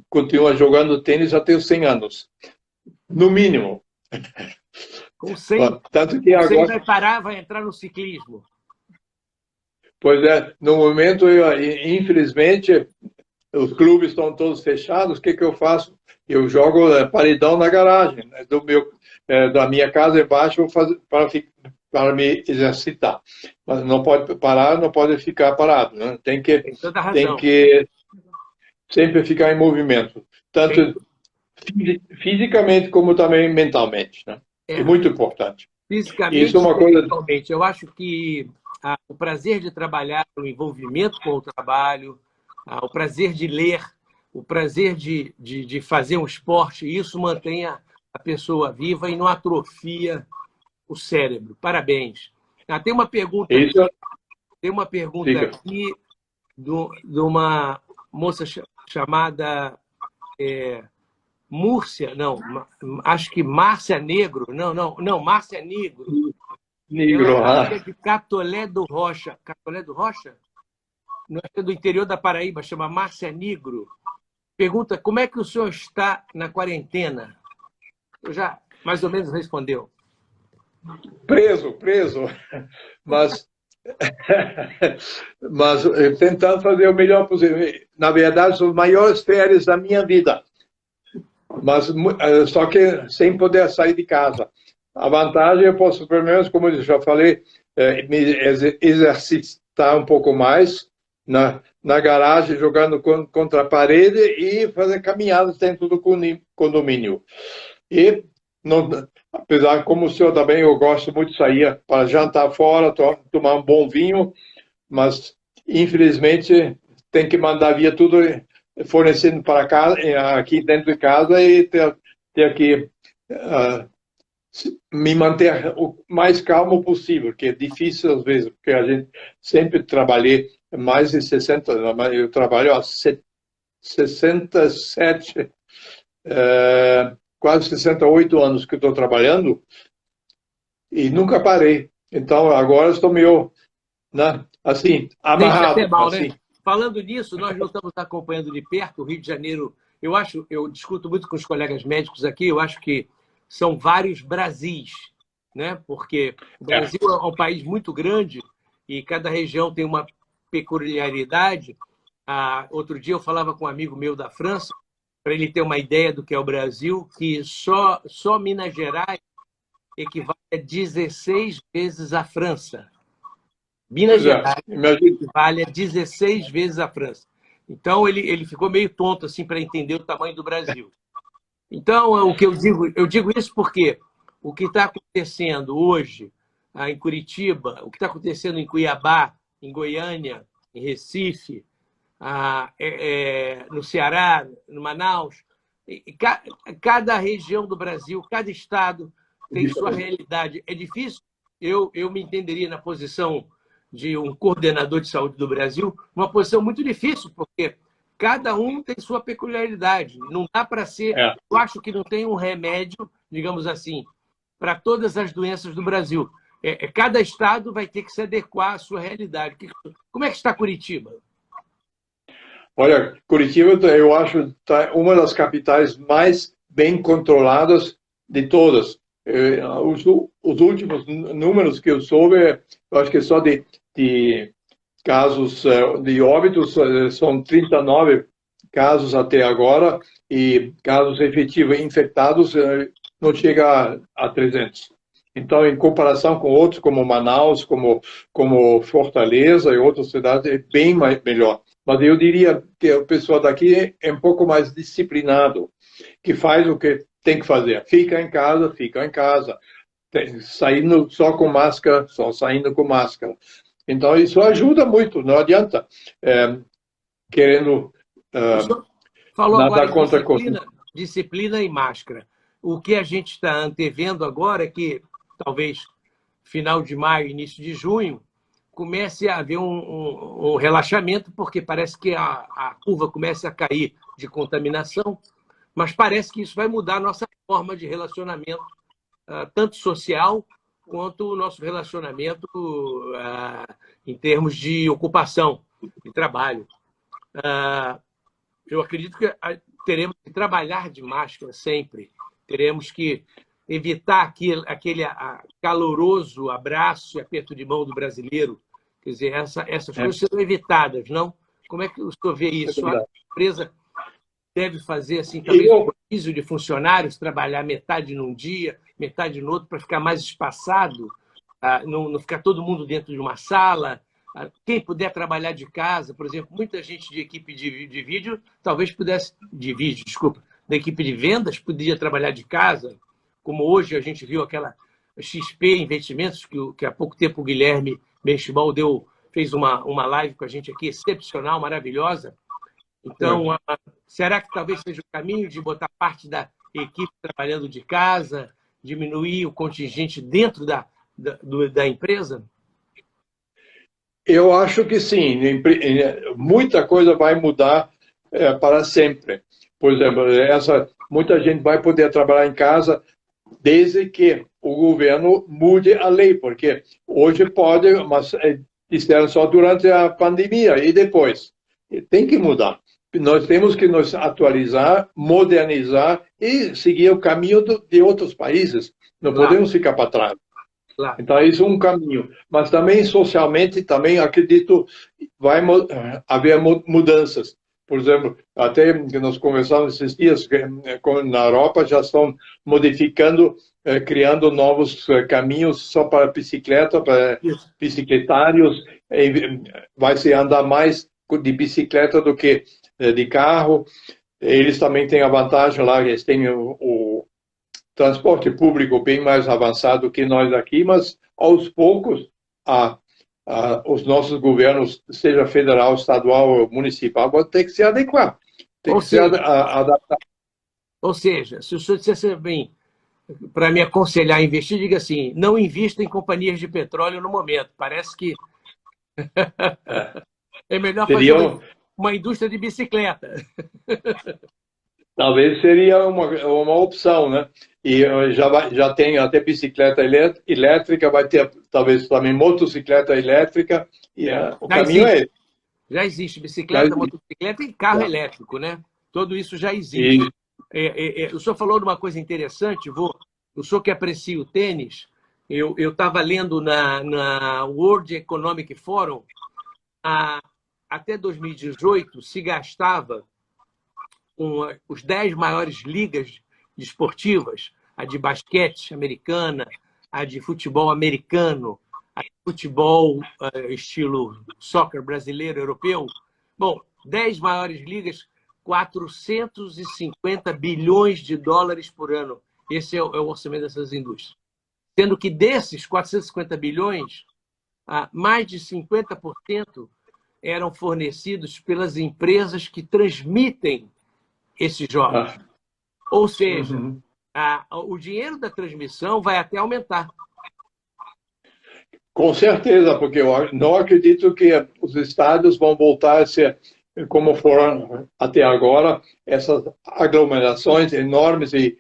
continuar jogando tênis até os 100 anos, no mínimo. Com 100, Tanto que com 100 agora, vai parar, vai entrar no ciclismo. pois é, no momento, infelizmente, os clubes estão todos fechados. O que eu faço? Eu jogo paredão na garagem, né, da minha casa embaixo para me exercitar. Mas não pode parar, não pode ficar parado, né? Tem toda a Tem razão. que sempre ficar em movimento, tanto fisicamente como também mentalmente, né? É muito importante. Fisicamente Isso é uma e coisa. mentalmente. Eu acho que o prazer de trabalhar, o envolvimento com o trabalho, o prazer de ler, o prazer de fazer um esporte, isso mantém a pessoa viva e não atrofia o cérebro. Parabéns. Tem uma pergunta aqui, Isso fica. de uma moça chamada Múrcia, não, acho que Márcia Negro, não, Márcia Negro. Negro, Ela é de Catolé do Rocha. Catolé do Rocha? Não é do interior da Paraíba, chama Márcia Negro. Pergunta, como é que o senhor está na quarentena? Eu já mais ou menos respondeu. Preso, mas mas tentando fazer o melhor possível. Na verdade, são as maiores férias da minha vida, mas só que sem poder sair de casa. A vantagem, eu posso, pelo menos, como eu já falei, me exercitar um pouco mais na garagem, jogando contra a parede e fazer caminhadas dentro do condomínio. E, não, apesar, como o senhor também, eu gosto muito de sair para jantar fora, tomar um bom vinho, mas, infelizmente, tem que mandar via tudo fornecendo para casa, aqui dentro de casa, e ter que me manter o mais calmo possível, que é difícil às vezes, porque a gente sempre trabalhei mais de 60 anos, eu trabalho há 67, quase 68 anos que estou trabalhando e nunca parei. Então agora estou meio, né, assim, amarrado. Até mal, assim. né? Falando nisso, nós não estamos acompanhando de perto o Rio de Janeiro. Eu discuto muito com os colegas médicos aqui, eu acho que são vários Brasis, né? Porque o Brasil é um país muito grande e cada região tem uma peculiaridade. Outro dia eu falava com um amigo meu da França, para ele ter uma ideia do que é o Brasil, que só Minas Gerais equivale a 16 vezes a França. Minas Gerais equivale a 16 vezes a França. Então, ele ficou meio tonto assim para entender o tamanho do Brasil. Então, o que eu digo isso porque o que está acontecendo hoje em Curitiba, o que está acontecendo em Cuiabá, em Goiânia, em Recife, no Ceará, no Manaus, cada região do Brasil, cada estado tem sua realidade. É difícil, eu me entenderia na posição de um coordenador de saúde do Brasil, uma posição muito difícil, porque cada um tem sua peculiaridade. Não dá para ser... Eu acho que não tem um remédio, digamos assim, para todas as doenças do Brasil. Cada estado vai ter que se adequar à sua realidade. Como é que está Curitiba? Olha, Curitiba, eu acho, tá uma das capitais mais bem controladas de todas. Os últimos números que eu soube, eu acho que só de casos de óbitos são 39 casos até agora, e casos efetivos infectados não chega a 300. Então, em comparação com outros, como Manaus, como Fortaleza e outras cidades, é bem melhor. Mas eu diria que o pessoal daqui é um pouco mais disciplinado, que faz o que tem que fazer. Fica em casa, saindo só com máscara, só saindo com máscara. Então, isso ajuda muito, não adianta querendo falou nada agora contra disciplina e máscara. O que a gente está antevendo agora é que, talvez, final de maio, início de junho, comece a haver um relaxamento, porque parece que a curva começa a cair de contaminação, mas parece que isso vai mudar a nossa forma de relacionamento, tanto social quanto o nosso relacionamento em termos de ocupação, de trabalho. Eu acredito que teremos que trabalhar de máscara sempre, teremos que evitar aquele caloroso abraço e aperto de mão do brasileiro. Quer dizer, essas coisas serão evitadas, não? Como é que o senhor vê isso? A empresa deve fazer assim, talvez um rodízio de funcionários, trabalhar metade num dia, metade no outro, para ficar mais espaçado, não ficar todo mundo dentro de uma sala. Quem puder trabalhar de casa, por exemplo, muita gente de equipe de vídeo, talvez pudesse, da equipe de vendas, podia trabalhar de casa, como hoje a gente viu aquela XP Investimentos, que há pouco tempo o Guilherme Benchimol fez uma live com a gente aqui, excepcional, maravilhosa. Então, será que talvez seja o caminho de botar parte da equipe trabalhando de casa, diminuir o contingente dentro da empresa? Eu acho que sim. Muita coisa vai mudar para sempre. Por exemplo, muita gente vai poder trabalhar em casa desde que o governo mude a lei, porque hoje pode, mas disseram só durante a pandemia e depois. Tem que mudar. Nós temos que nos atualizar, modernizar e seguir o caminho de outros países. Não podemos ficar para trás. Claro. Então, isso é um caminho. Mas também, socialmente, também acredito vai haver mudanças. Por exemplo, até que nós conversamos esses dias, na Europa já estão modificando, criando novos caminhos só para bicicleta, para bicicletários. Vai se andar mais de bicicleta do que de carro. Eles também têm a vantagem lá, eles têm o transporte público bem mais avançado que nós aqui, mas aos poucos os nossos governos, seja federal, estadual ou municipal, vão ter que se adequar, tem que se adaptar. Ou seja, se o senhor dissesse bem, para me aconselhar a investir, diga assim, não invista em companhias de petróleo no momento. Parece que é melhor fazer uma indústria de bicicleta. Talvez seria uma opção, né? E já tem até bicicleta elétrica, vai ter talvez também motocicleta elétrica, e o caminho é esse. Já existe bicicleta, motocicleta e carro elétrico, né? Tudo isso já existe. O senhor falou de uma coisa interessante, o senhor que aprecia o tênis, eu estava lendo na World Economic Forum, até 2018 se gastava com os 10 maiores ligas esportivas, a de basquete americana, a de futebol americano, a de futebol estilo soccer brasileiro, europeu. Bom, 10 maiores ligas, 450 bilhões de dólares por ano. Esse é o orçamento dessas indústrias. Sendo que desses 450 bilhões, mais de 50% eram fornecidos pelas empresas que transmitem esses jogos. Ou seja, o dinheiro da transmissão vai até aumentar. Com certeza, porque eu não acredito que os estados vão voltar a ser como foram até agora, essas aglomerações enormes e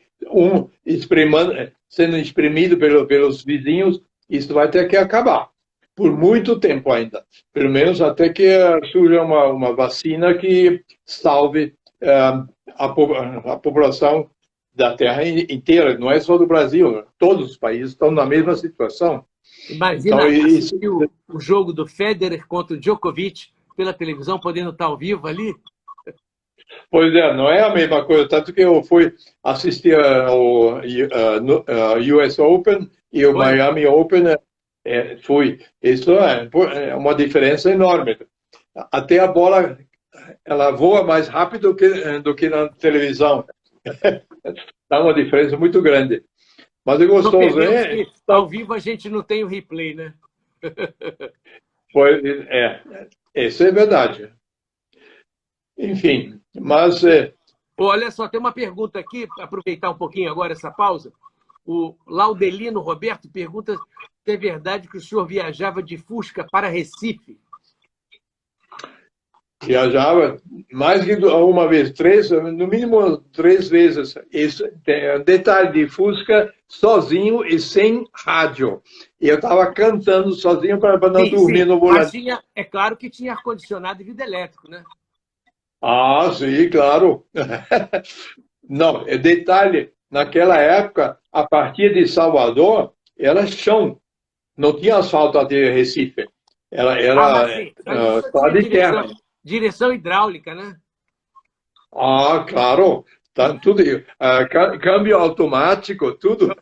sendo exprimido pelos vizinhos. Isso vai ter que acabar por muito tempo ainda, pelo menos até que surja uma vacina que salve a população da Terra inteira, não é só do Brasil, todos os países estão na mesma situação. Imagina assistir o jogo do Federer contra o Djokovic pela televisão, podendo estar ao vivo ali? Pois é, não é a mesma coisa, tanto que eu fui assistir ao US Open e o Miami Open, isso é uma diferença enorme. Até a bola ela voa mais rápido do que na televisão. Dá uma diferença muito grande. Mas é gostoso, né? Ao vivo a gente não tem o replay, né? Isso é verdade. Enfim, mas... Olha só, tem uma pergunta aqui, aproveitar um pouquinho agora essa pausa. O Laudelino Roberto pergunta se é verdade que o senhor viajava de Fusca para Recife. Viajava mais que uma vez, no mínimo 3 vezes. Isso, detalhe de Fusca, sozinho e sem rádio. E eu estava cantando sozinho para não dormir no Mas volante. é claro que tinha ar-condicionado e vidro elétrico, né? Ah, sim, claro. Não, detalhe, naquela época, a partir de Salvador, era chão. Não tinha asfalto até Recife. Mas Era sim, mas você só tinha de terra. direção hidráulica, né? Ah, claro. Tá tudo, câmbio automático, tudo.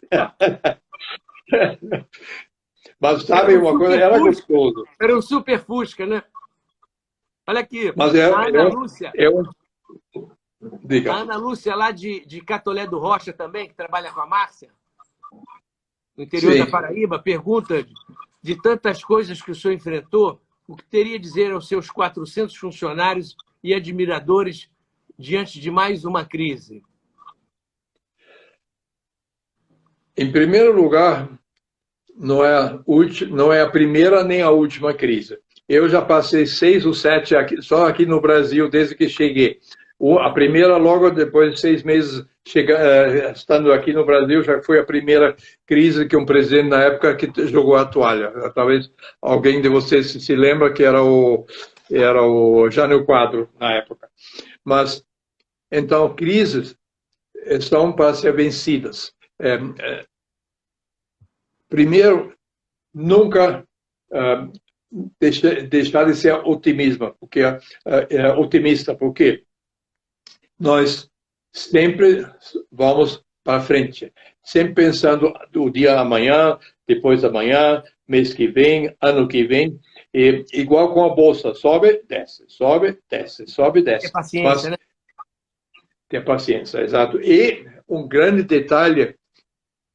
Mas sabe uma coisa, era gostoso. Era um super Fusca, né? Olha aqui, Mas a Ana Lúcia, diga. a Ana Lúcia lá de Catolé do Rocha também, que trabalha com a Márcia, no interior Sim. da Paraíba, pergunta de tantas coisas que o senhor enfrentou, o que teria a dizer aos seus 400 funcionários e admiradores diante de mais uma crise? Em primeiro lugar, não é a primeira nem a última crise. Eu já passei 6 ou 7 só aqui no Brasil desde que cheguei. A primeira, logo depois de 6 meses estando aqui no Brasil, já foi a primeira crise que um presidente na época que jogou a toalha. Talvez alguém de vocês se lembra que era o Jânio Quadro na época. Mas, então, crises são para ser vencidas. Primeiro, nunca deixar de ser otimista, porque nós sempre vamos para frente, sempre pensando o dia amanhã, depois da manhã, mês que vem, ano que vem, e igual com a bolsa, sobe, desce, sobe, desce, sobe, desce. Ter paciência, né? Ter paciência, exato. E um grande detalhe,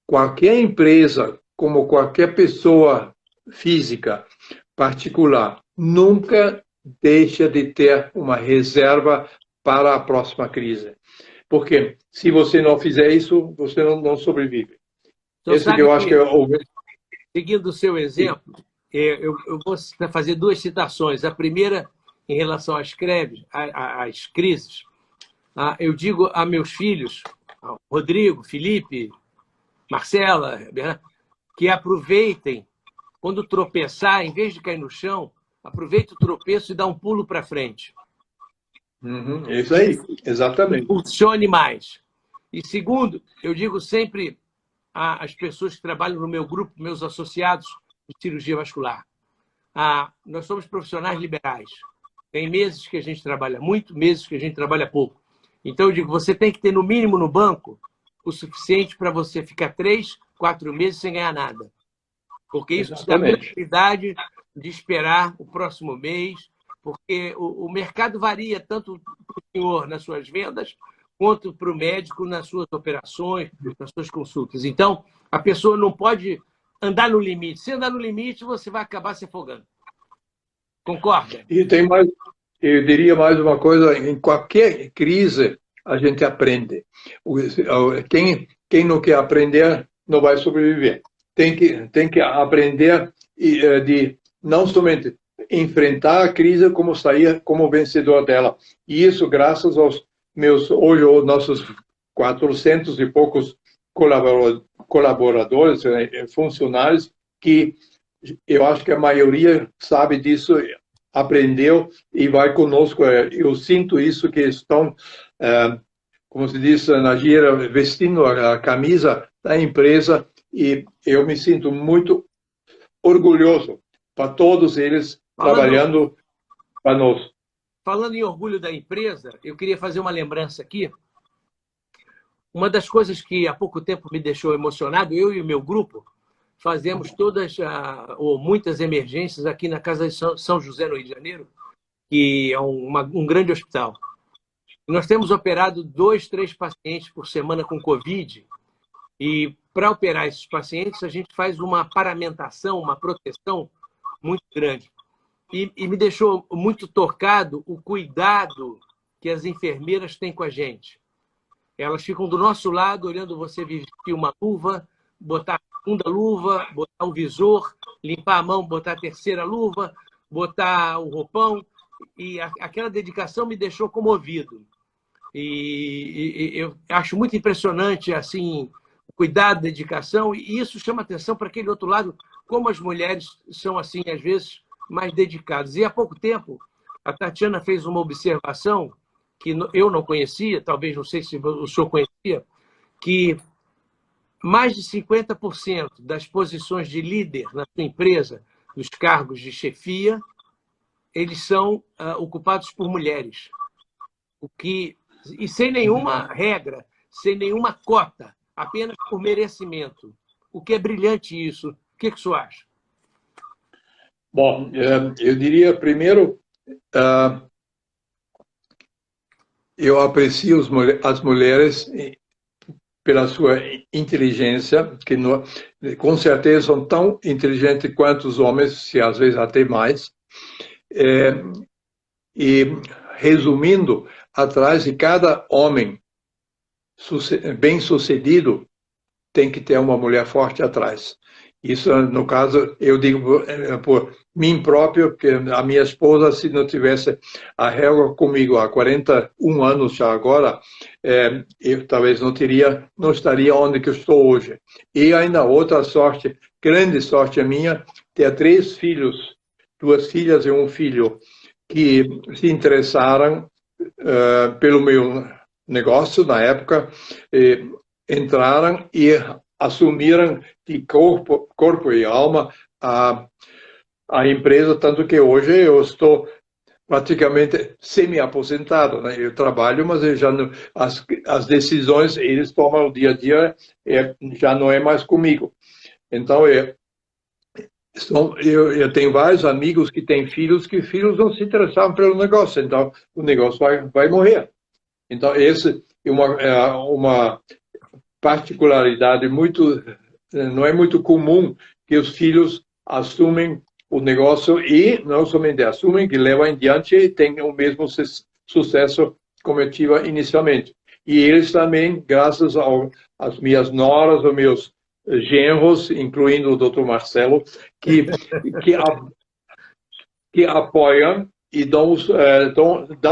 qualquer empresa, como qualquer pessoa física, particular, nunca deixa de ter uma reserva para a próxima crise. Porque se você não fizer isso, você não sobrevive. Esse que eu acho que é o... Seguindo o seu exemplo, eu vou fazer 2 citações. A primeira, em relação às crises, eu digo a meus filhos, Rodrigo, Felipe, Marcela, que aproveitem, quando tropeçar, em vez de cair no chão, aproveite o tropeço e dá um pulo para frente. Isso aí, exatamente. Funcione mais. E segundo, eu digo sempre às pessoas que trabalham no meu grupo, meus associados de cirurgia vascular, nós somos profissionais liberais. Tem meses que a gente trabalha muito, meses que a gente trabalha pouco. Então, eu digo, você tem que ter, no mínimo, no banco, o suficiente para você ficar 3, 4 meses sem ganhar nada. Porque isso te dá a possibilidade de esperar o próximo mês, porque o mercado varia tanto para o senhor nas suas vendas, quanto para o médico nas suas operações, nas suas consultas. Então, a pessoa não pode andar no limite. Se andar no limite, você vai acabar se afogando. Concorda? E tem mais, eu diria mais uma coisa, em qualquer crise a gente aprende. Quem não quer aprender não vai sobreviver. Tem que aprender de não somente enfrentar a crise, como sair como vencedor dela. E isso graças aos hoje os nossos 400 e poucos colaboradores, funcionários, que eu acho que a maioria sabe disso, aprendeu e vai conosco. Eu sinto isso, que estão, como se diz na gíria, vestindo a camisa da empresa, e eu me sinto muito orgulhoso para todos eles trabalhando para nós. Falando em orgulho da empresa, eu queria fazer uma lembrança aqui. Uma das coisas que há pouco tempo me deixou emocionado, eu e o meu grupo, fazemos todas ou muitas emergências aqui na Casa de São José, no Rio de Janeiro, que é um grande hospital. Nós temos operado 2, 3 pacientes por semana com Covid, e para operar esses pacientes, a gente faz uma paramentação, uma proteção muito grande. E me deixou muito tocado o cuidado que as enfermeiras têm com a gente. Elas ficam do nosso lado, olhando você vestir uma luva, botar a segunda luva, botar o visor, limpar a mão, botar a terceira luva, botar o roupão. e aquela dedicação me deixou comovido. E eu acho muito impressionante assim, o cuidado, dedicação, e isso chama atenção para aquele outro lado, como as mulheres são, assim, às vezes, mais dedicadas. E há pouco tempo, a Tatiana fez uma observação que eu não conhecia, talvez não sei se o senhor conhecia, que mais de 50% das posições de líder na sua empresa, dos cargos de chefia, eles são ocupados por mulheres. E sem nenhuma regra, sem nenhuma cota, apenas por merecimento. O que é brilhante isso. O que o senhor acha? Bom, eu diria primeiro, eu aprecio as mulheres pela sua inteligência, que com certeza são tão inteligentes quanto os homens, se às vezes até mais. E, resumindo, atrás de cada homem bem-sucedido, tem que ter uma mulher forte atrás. Isso, no caso, eu digo por mim próprio, porque a minha esposa, se não tivesse a régua comigo há 41 anos já agora, eu talvez não estaria onde que eu estou hoje. E ainda outra sorte, grande sorte a minha, ter 3 filhos, 2 filhas e um filho, que se interessaram pelo meu negócio na época, entraram e assumiram de corpo e alma a empresa, tanto que hoje eu estou praticamente semi-aposentado, né? Eu trabalho, mas eu já não, as decisões eles tomam o dia a dia, já não é mais comigo. Então, eu tenho vários amigos que têm filhos, que filhos não se interessavam pelo negócio, então o negócio vai morrer. Então, esse é uma particularidade não é muito comum que os filhos assumem o negócio e não somente assumem, que levam em diante e têm o mesmo sucesso como eu tive inicialmente. E eles também, graças às minhas noras, aos meus genros, incluindo o Dr. Marcelo, que apoiam e dão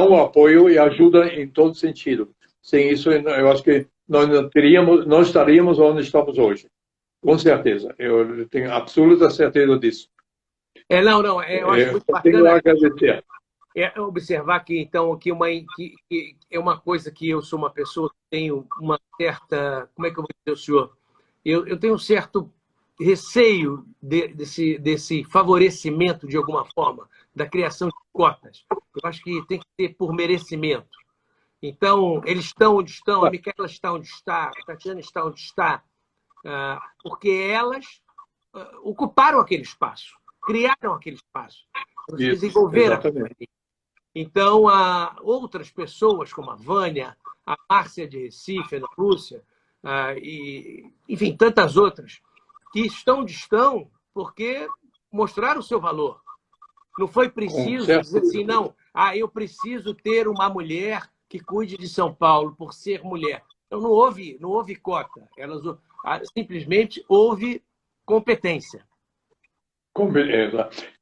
o apoio e ajudam em todo sentido. Sem isso, eu acho que nós não estaríamos onde estamos hoje. Com certeza. Eu tenho absoluta certeza disso. Eu acho muito bacana. Tenho a agradecer. Observar que, então, que é uma coisa que eu sou uma pessoa que tenho uma certa... Como é que eu vou dizer, senhor? Eu tenho um certo receio desse favorecimento, de alguma forma, da criação de cotas. Eu acho que tem que ser por merecimento. Então, eles estão onde estão, a Micaela está onde está, a Tatiana está onde está, porque elas ocuparam aquele espaço, criaram aquele espaço, desenvolveram aquilo ali. Então, outras pessoas, como a Vânia, a Márcia de Recife, a Lúcia, e, enfim, tantas outras, que estão onde estão porque mostraram o seu valor. Não foi preciso dizer assim, não, eu preciso ter uma mulher que cuide de São Paulo por ser mulher. Então, não houve cota. Simplesmente houve competência.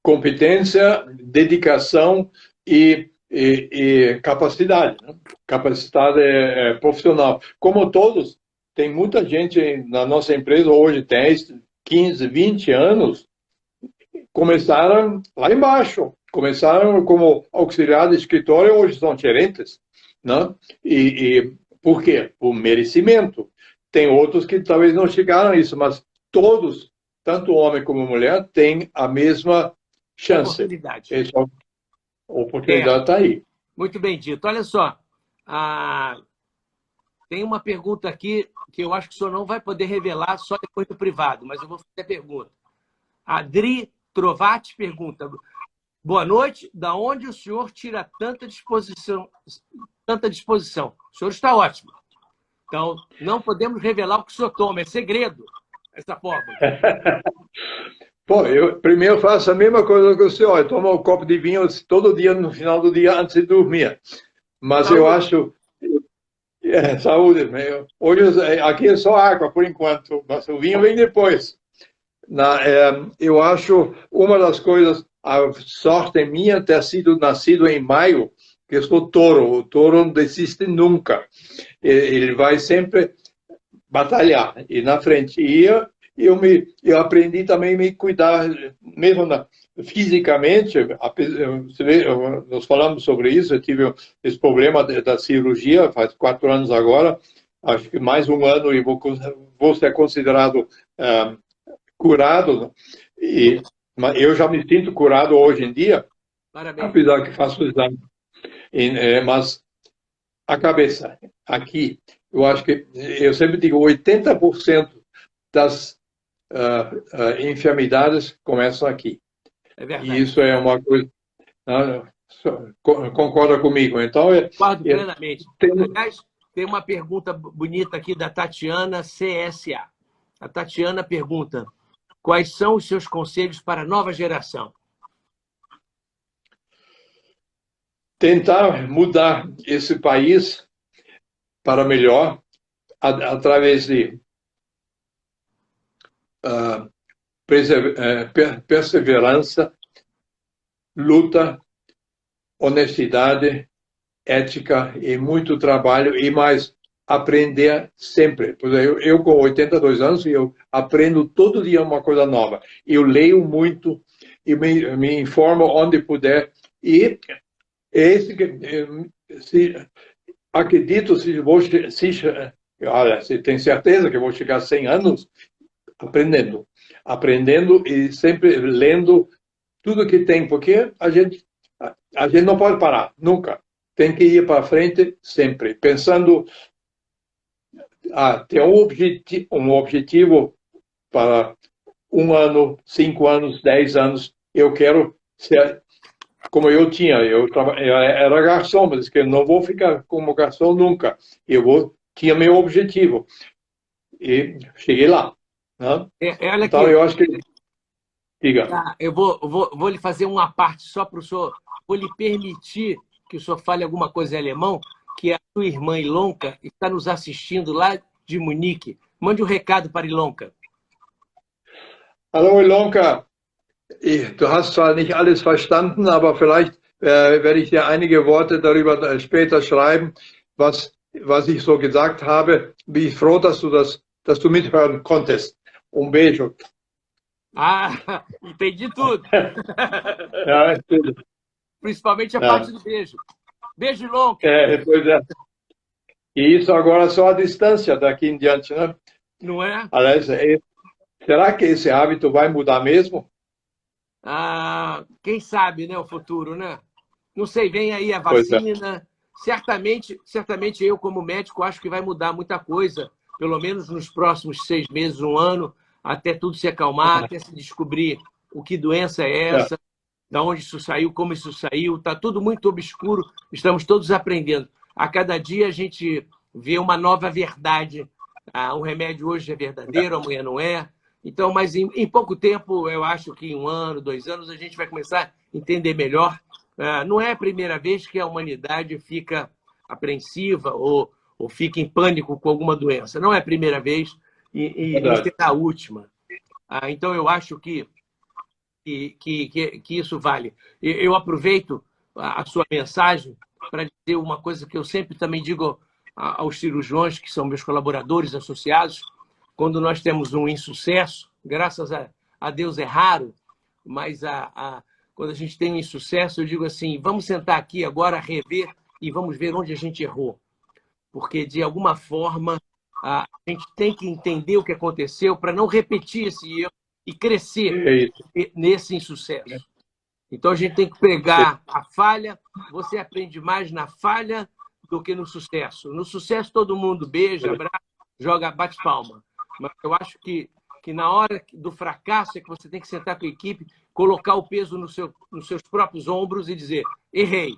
Competência, dedicação e capacidade. Né? Capacidade profissional. Como todos, tem muita gente na nossa empresa, hoje tem 15, 20 anos, começaram lá embaixo. Começaram como auxiliar de escritório, hoje são gerentes. Né? E por quê? Por merecimento. Tem outros que talvez não chegaram a isso, mas todos, tanto homem como mulher, têm a mesma chance. Oportunidade. A oportunidade está aí. Muito bem dito. Olha só, tem uma pergunta aqui que eu acho que o senhor não vai poder revelar só depois do privado, mas eu vou fazer a pergunta. A Adri Trovati pergunta: boa noite, da onde o senhor tira tanta disposição? O senhor está ótimo. Então, não podemos revelar o que o senhor toma, é segredo, essa fórmula. Pô, eu primeiro faço a mesma coisa que o senhor, eu tomo um copo de vinho todo dia, no final do dia, antes de dormir. Mas saúde. Eu acho... saúde. Hoje, aqui é só água, por enquanto, mas o vinho vem depois. Eu acho uma das coisas, a sorte minha ter sido nascido em maio, que eu sou touro. O touro não desiste nunca. Ele vai sempre batalhar e na frente. E eu aprendi também a me cuidar, mesmo fisicamente. Nós falamos sobre isso. Eu tive esse problema da cirurgia faz 4 anos agora. Acho que mais um ano e vou ser considerado curado. Mas eu já me sinto curado hoje em dia. Parabéns. Apesar que faço o exame. Mas a cabeça, aqui, eu acho que, eu sempre digo, 80% das enfermidades começam aqui. É verdade. E isso é uma coisa... Concorda comigo? Então, Concordo plenamente. Aliás, tem uma pergunta bonita aqui da Tatiana CSA. A Tatiana pergunta: quais são os seus conselhos para a nova geração? Tentar mudar esse país para melhor através de perseverança, luta, honestidade, ética e muito trabalho e mais aprender sempre. Eu com 82 anos, eu aprendo todo dia uma coisa nova. Eu leio muito e me informo onde puder e acredito, se tem certeza que vou chegar a 100 anos aprendendo e sempre lendo tudo que tem, porque a gente não pode parar, nunca. Tem que ir para frente sempre, pensando ter um objetivo para 1 ano, 5 anos, 10 anos. Eu quero ser como eu tinha, eu era garçom, mas que eu não vou ficar como garçom nunca. Tinha meu objetivo. E cheguei lá. Né? Olha então, aqui. eu acho que... Diga. Eu vou lhe fazer uma parte só para o senhor. Vou lhe permitir que o senhor fale alguma coisa em alemão, que a sua irmã Ilonka está nos assistindo lá de Munique. Mande um recado para Ilonka. Hallo Ilonka. Du hast zwar nicht alles verstanden, aber vielleicht werde ich dir einige Worte darüber später schreiben, was ich so gesagt habe. Bin ich froh, dass du mithören konntest. Beijo. Entendi tudo. Tudo. Principalmente a parte do beijo. Beijo, Ilonka. Pois é. E isso agora só a distância daqui em diante, né? Não é? Aliás, será que esse hábito vai mudar mesmo? Quem sabe, né, o futuro, né? Não sei, vem aí a vacina. Certamente eu, como médico, acho que vai mudar muita coisa, pelo menos nos próximos 6 meses, 1 ano, até tudo se acalmar, até se descobrir o que doença é essa, de onde isso saiu, como isso saiu. Está tudo muito obscuro, estamos todos aprendendo. A cada dia a gente vê uma nova verdade. Um remédio hoje é verdadeiro, amanhã não é. Então, mas em pouco tempo, eu acho que em 1 ano, 2 anos, a gente vai começar a entender melhor. Não é a primeira vez que a humanidade fica apreensiva ou fica em pânico com alguma doença. Não é a primeira vez e não será a última. Então, eu acho que isso vale. Eu aproveito a sua mensagem para dizer uma coisa que eu sempre também digo aos cirurgiões, que são meus colaboradores associados. Quando nós temos um insucesso, graças a Deus é raro, mas quando a gente tem um insucesso, eu digo assim, vamos sentar aqui agora, rever e vamos ver onde a gente errou. Porque, de alguma forma, a gente tem que entender o que aconteceu para não repetir esse erro e crescer nesse insucesso. Então, a gente tem que pegar a falha, você aprende mais na falha do que no sucesso. No sucesso, todo mundo beija, abraça, bate palma. Mas eu acho que na hora do fracasso é que você tem que sentar com a equipe, colocar o peso nos seus próprios ombros e dizer, errei.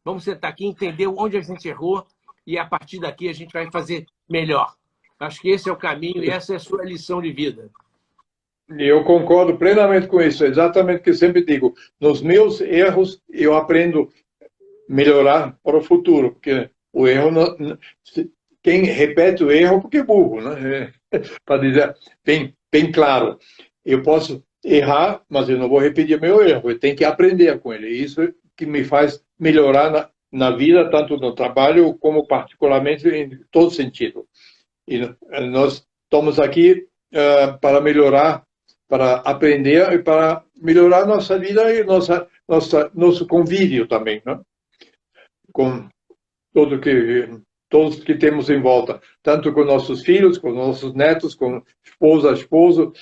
Vamos sentar aqui, entender onde a gente errou e a partir daqui a gente vai fazer melhor. Acho que esse é o caminho e essa é a sua lição de vida. Eu concordo plenamente com isso. Exatamente o que eu sempre digo. Nos meus erros, eu aprendo a melhorar para o futuro. Porque o erro... Quem repete o erro porque é burro, né? Para dizer bem claro. Eu posso errar, mas eu não vou repetir meu erro. Eu tenho que aprender com ele. Isso que me faz melhorar na vida, tanto no trabalho como particularmente em todo sentido. E nós estamos aqui para melhorar, para aprender e para melhorar nossa vida e nosso convívio também, né? Com todos que temos em volta, tanto com nossos filhos, com nossos netos, com esposa, esposo,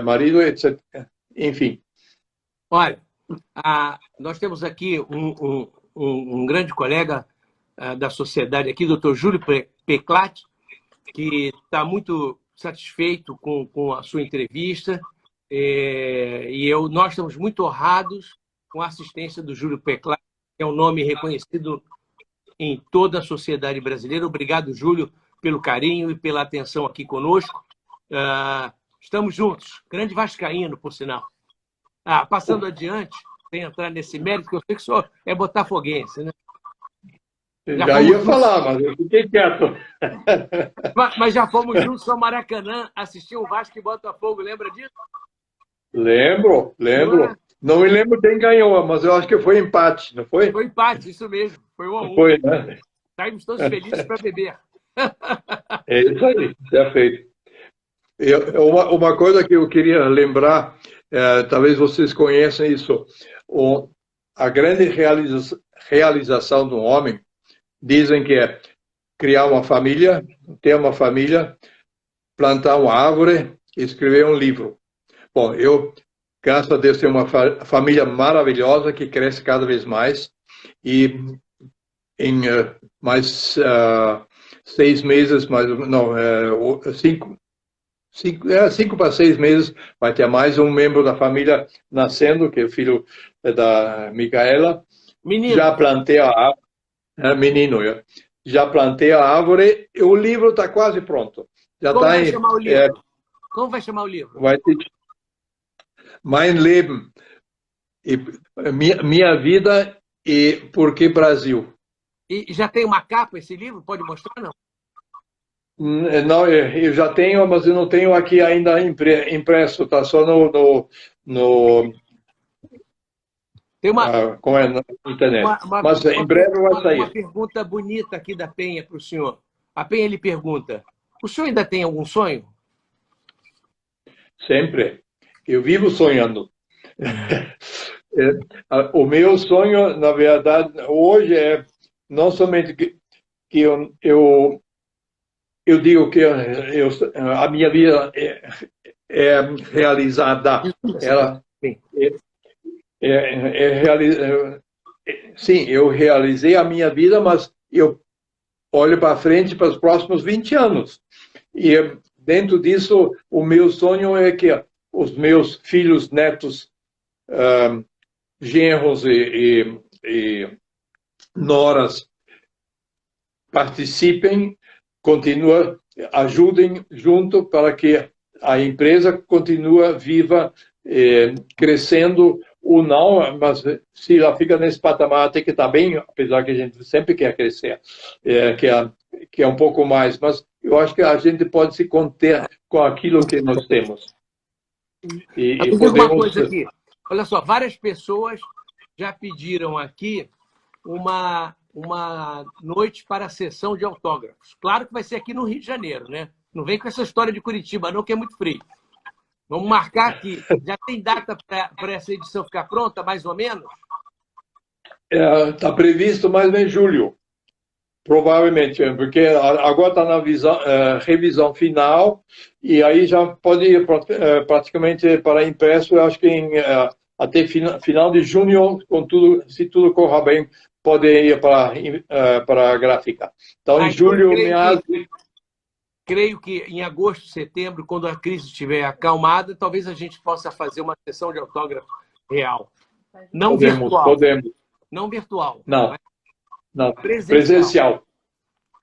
marido, etc. Enfim. Olha, nós temos aqui um grande colega da sociedade aqui, doutor Júlio Peclat, que está muito satisfeito com a sua entrevista, e nós estamos muito honrados com a assistência do Júlio Peclat, que é um nome reconhecido em toda a sociedade brasileira. Obrigado, Júlio, pelo carinho e pela atenção aqui conosco. Estamos juntos. Grande vascaíno, por sinal. Passando adiante, sem entrar nesse mérito, que eu sei que só é botafoguense, né? Já ia falar, mas eu fiquei quieto. Mas já fomos juntos ao Maracanã assistir o Vasco e Botafogo, lembra disso? Lembro. Não me lembro quem ganhou, mas eu acho que foi empate, não foi? Foi empate, isso mesmo. Foi 1-1. Foi, né? Saímos todos felizes para beber. É isso aí, perfeito. Uma coisa que eu queria lembrar, talvez vocês conheçam isso, a grande realização do homem, dizem que é criar uma família, ter uma família, plantar uma árvore e escrever um livro. Bom, eu, graças a Deus, tenho uma família maravilhosa que cresce cada vez mais e em mais 6 meses, não, 5 para 6 meses, vai ter mais um membro da família nascendo, que é o filho da Micaela. Menino. Já plantei a árvore. Menino, já plantei a árvore e o livro está quase pronto. Como vai chamar o livro? Como vai chamar o livro? Vai ter Mein Leben, minha vida e por que Brasil. E já tem uma capa esse livro? Pode mostrar, não? Não, eu já tenho, mas eu não tenho aqui ainda impresso, está só no tem uma, como é, na internet. Mas em breve vai sair. Uma pergunta bonita aqui da Penha para o senhor. A Penha lhe pergunta, o senhor ainda tem algum sonho? Sempre. Eu vivo sonhando. O meu sonho, na verdade, hoje é não somente que eu digo que a minha vida é realizada. Ela sim, eu realizei a minha vida, mas eu olho para frente para os próximos 20 anos. E dentro disso, o meu sonho é que os meus filhos, netos, genros e noras participem, ajudem junto para que a empresa continue viva, crescendo ou não, mas se ela fica nesse patamar, tem que estar bem, apesar que a gente sempre quer crescer, que é um pouco mais, mas eu acho que a gente pode se conter com aquilo que nós temos. E podemos... uma coisa aqui. Olha só, várias pessoas já pediram aqui uma noite para a sessão de autógrafos. Claro que vai ser aqui no Rio de Janeiro, né? Não vem com essa história de Curitiba, não, que é muito frio. Vamos marcar aqui. Já tem data para essa edição ficar pronta, mais ou menos? Está previsto mais em julho, provavelmente, porque agora está na revisão final e aí já pode ir praticamente para impresso, eu acho que até final de junho, se tudo correr bem, pode ir para a gráfica. Então, em julho, creio que em agosto, setembro, quando a crise estiver acalmada, talvez a gente possa fazer uma sessão de autógrafo real. Não virtual. Podemos. Não virtual. Não. Presencial.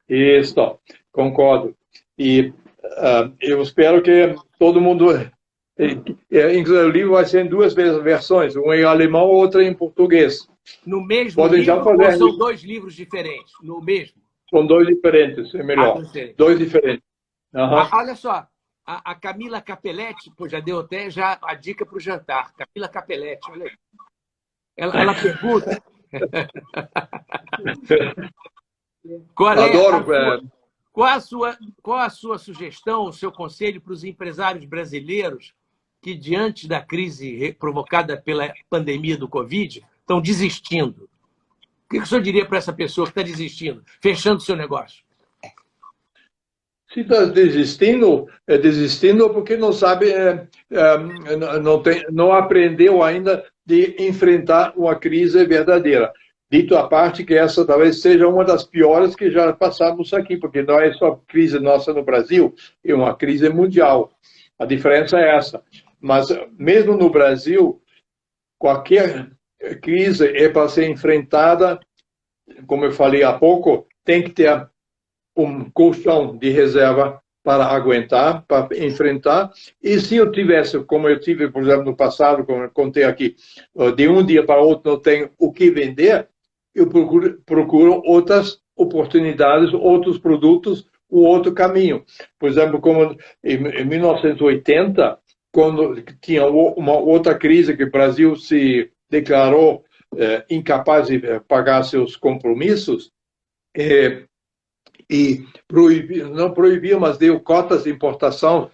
Isso, concordo. E eu espero que todo mundo... o livro vai ser em 2 versões, uma em alemão e outra em português. No mesmo Podem livro já fazer... ou são 2 livros diferentes? No mesmo? São 2 diferentes, é melhor. 2 diferentes. Olha só, a Camila Capelletti, pô, já deu até já a dica para o jantar. Camila Capelletti, olha aí. Ela pergunta qual é Adoro. qual a sua sugestão, o seu conselho para os empresários brasileiros que, diante da crise provocada pela pandemia do Covid, estão desistindo? O que o senhor diria para essa pessoa que está desistindo, fechando seu negócio? Se está desistindo, é desistindo porque não sabe, não aprendeu ainda de enfrentar uma crise verdadeira. Dito à parte que essa talvez seja uma das piores que já passamos aqui, porque não é só crise nossa no Brasil, é uma crise mundial. A diferença é essa. Mas mesmo no Brasil, qualquer crise é para ser enfrentada, como eu falei há pouco, tem que ter um colchão de reserva para aguentar, para enfrentar. E se eu tivesse, como eu tive, por exemplo, no passado, como eu contei aqui, de um dia para outro não tenho o que vender, eu procuro outras oportunidades, outros produtos, o outro caminho. Por exemplo, como em 1980, quando tinha uma outra crise que o Brasil se declarou incapaz de pagar seus compromissos, e não proibiu, mas deu cotas de importação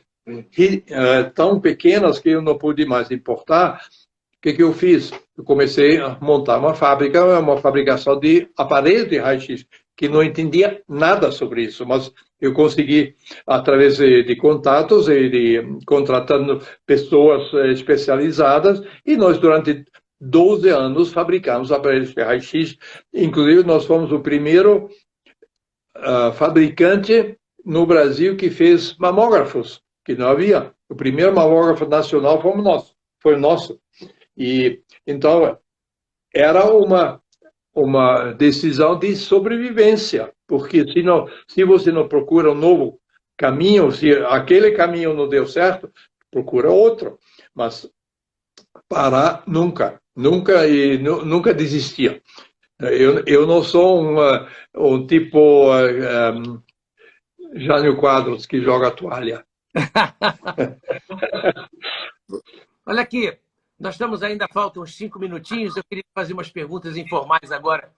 tão pequenas que eu não pude mais importar. O que eu fiz? Eu comecei a montar uma fabricação de aparelhos de raio-x, que não entendia nada sobre isso, mas eu consegui, através de contatos e de contratando pessoas especializadas, e nós, durante 12 anos, fabricamos aparelhos de raio-x. Inclusive, nós fomos o primeiro fabricante no Brasil que fez mamógrafos, que não havia. O primeiro mamógrafo nacional foi nosso. E então era uma decisão de sobrevivência, porque se você não procura um novo caminho, se aquele caminho não deu certo, procura outro. Mas parar nunca desistir. Eu não sou um tipo Jânio Quadros que joga a toalha. Olha aqui, nós estamos ainda, faltam uns 5 minutinhos. Eu queria fazer umas perguntas informais agora.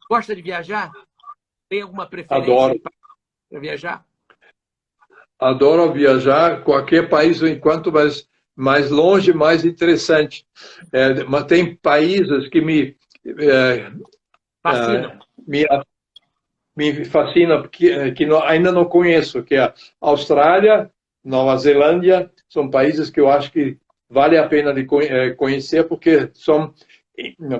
Gosta de viajar? Tem alguma preferência para viajar? Adoro viajar. Qualquer país, enquanto mais longe, mais interessante. Mas tem países que me fascina, que ainda não conheço, que é a Austrália, Nova Zelândia, são países que eu acho que vale a pena de conhecer, porque são,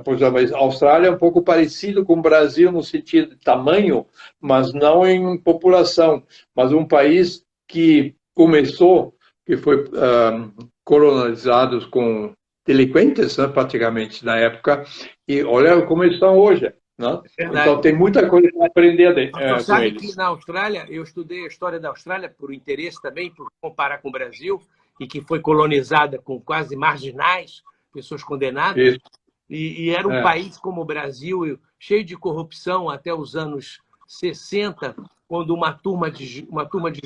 por exemplo, a Austrália é um pouco parecido com o Brasil no sentido de tamanho, mas não em população, mas um país que começou, que foi colonizado com delinquentes, né, praticamente, na época, e olha como eles estão hoje. Né? Então, tem muita coisa para aprender com eles. Que na Austrália, eu estudei a história da Austrália por interesse também, por comparar com o Brasil, e que foi colonizada com quase marginais, pessoas condenadas, e era um país como o Brasil, cheio de corrupção até os anos 60, quando uma turma de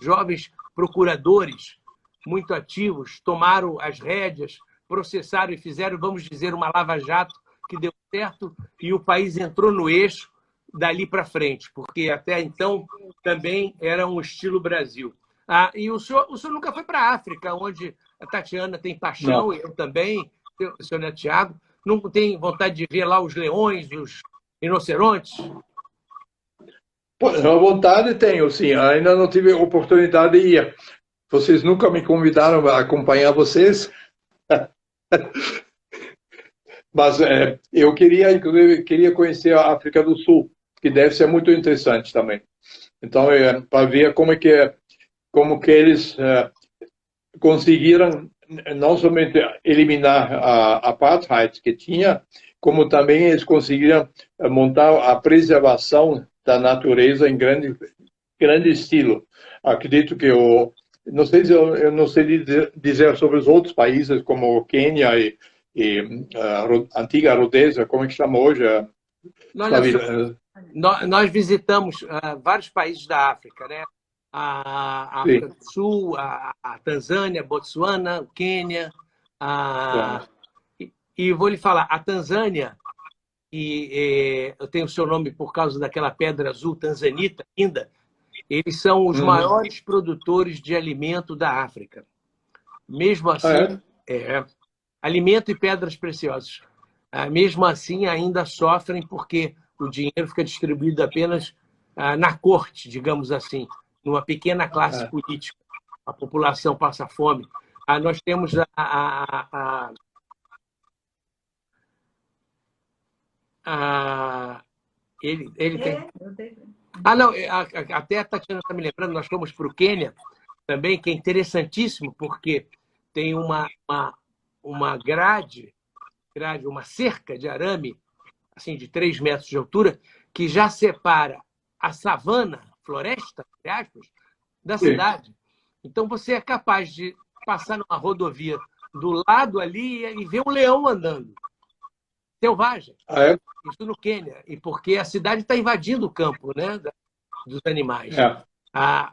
jovens procuradores muito ativos tomaram as rédeas, processaram e fizeram, vamos dizer, uma lava-jato que deu certo, e o país entrou no eixo dali para frente, porque até então também era um estilo Brasil. E o senhor nunca foi para a África, onde a Tatiana tem paixão, e eu também, o senhor Tiago, não tem vontade de ver lá os leões, os rinocerontes? A vontade tenho, sim. Ainda não tive oportunidade de ir. Vocês nunca me convidaram a acompanhar vocês? Mas eu queria conhecer a África do Sul, que deve ser muito interessante também. Então, para ver como que eles conseguiram não somente eliminar a apartheid que tinha, como também eles conseguiram montar a preservação da natureza em grande estilo. Acredito que eu não sei dizer sobre os outros países, como o Quênia e a antiga Rodésia, como é que chama hoje? Nós visitamos vários países da África, né? a África do Sul, a Tanzânia, Botsuana, o Quênia. E vou lhe falar, a Tanzânia, eu tenho o seu nome por causa daquela pedra azul, tanzanita, linda, eles são os maiores produtores de alimento da África. Mesmo assim, alimento e pedras preciosas. Mesmo assim, ainda sofrem porque o dinheiro fica distribuído apenas na corte, digamos assim, numa pequena classe política. A população passa fome. Nós temos ele tem... não, até a Tatiana está me lembrando, nós fomos para o Quênia também, que é interessantíssimo, porque tem uma grade, uma cerca de arame, assim, de 3 metros de altura, que já separa a savana, floresta, entre aspas, da cidade. Então, você é capaz de passar numa rodovia do lado ali e ver um leão andando, selvagem. Isso no Quênia, e porque a cidade está invadindo o campo, né, dos animais.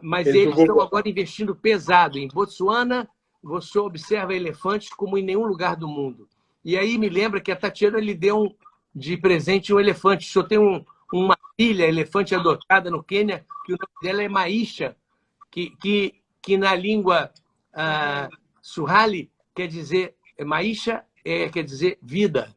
Mas eles estão agora investindo pesado. Em Botsuana, você observa elefantes como em nenhum lugar do mundo. E aí me lembra que a Tatiana lhe deu de presente um elefante. Só tem uma filha elefante adotada no Quênia, que o nome dela é Maisha, que na língua Swahili quer dizer... Maisha quer dizer vida.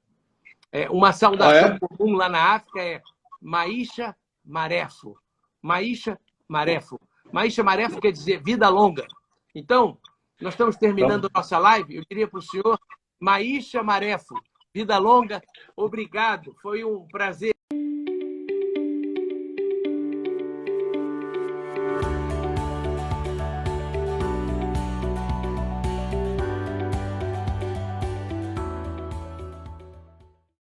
Uma saudação comum lá na África é Maisha Marefo. Maisha Marefo. Maisha Marefo quer dizer vida longa. Então, nós estamos terminando a nossa live. Eu diria para o senhor, Maisha Marefo, vida longa, obrigado. Foi um prazer.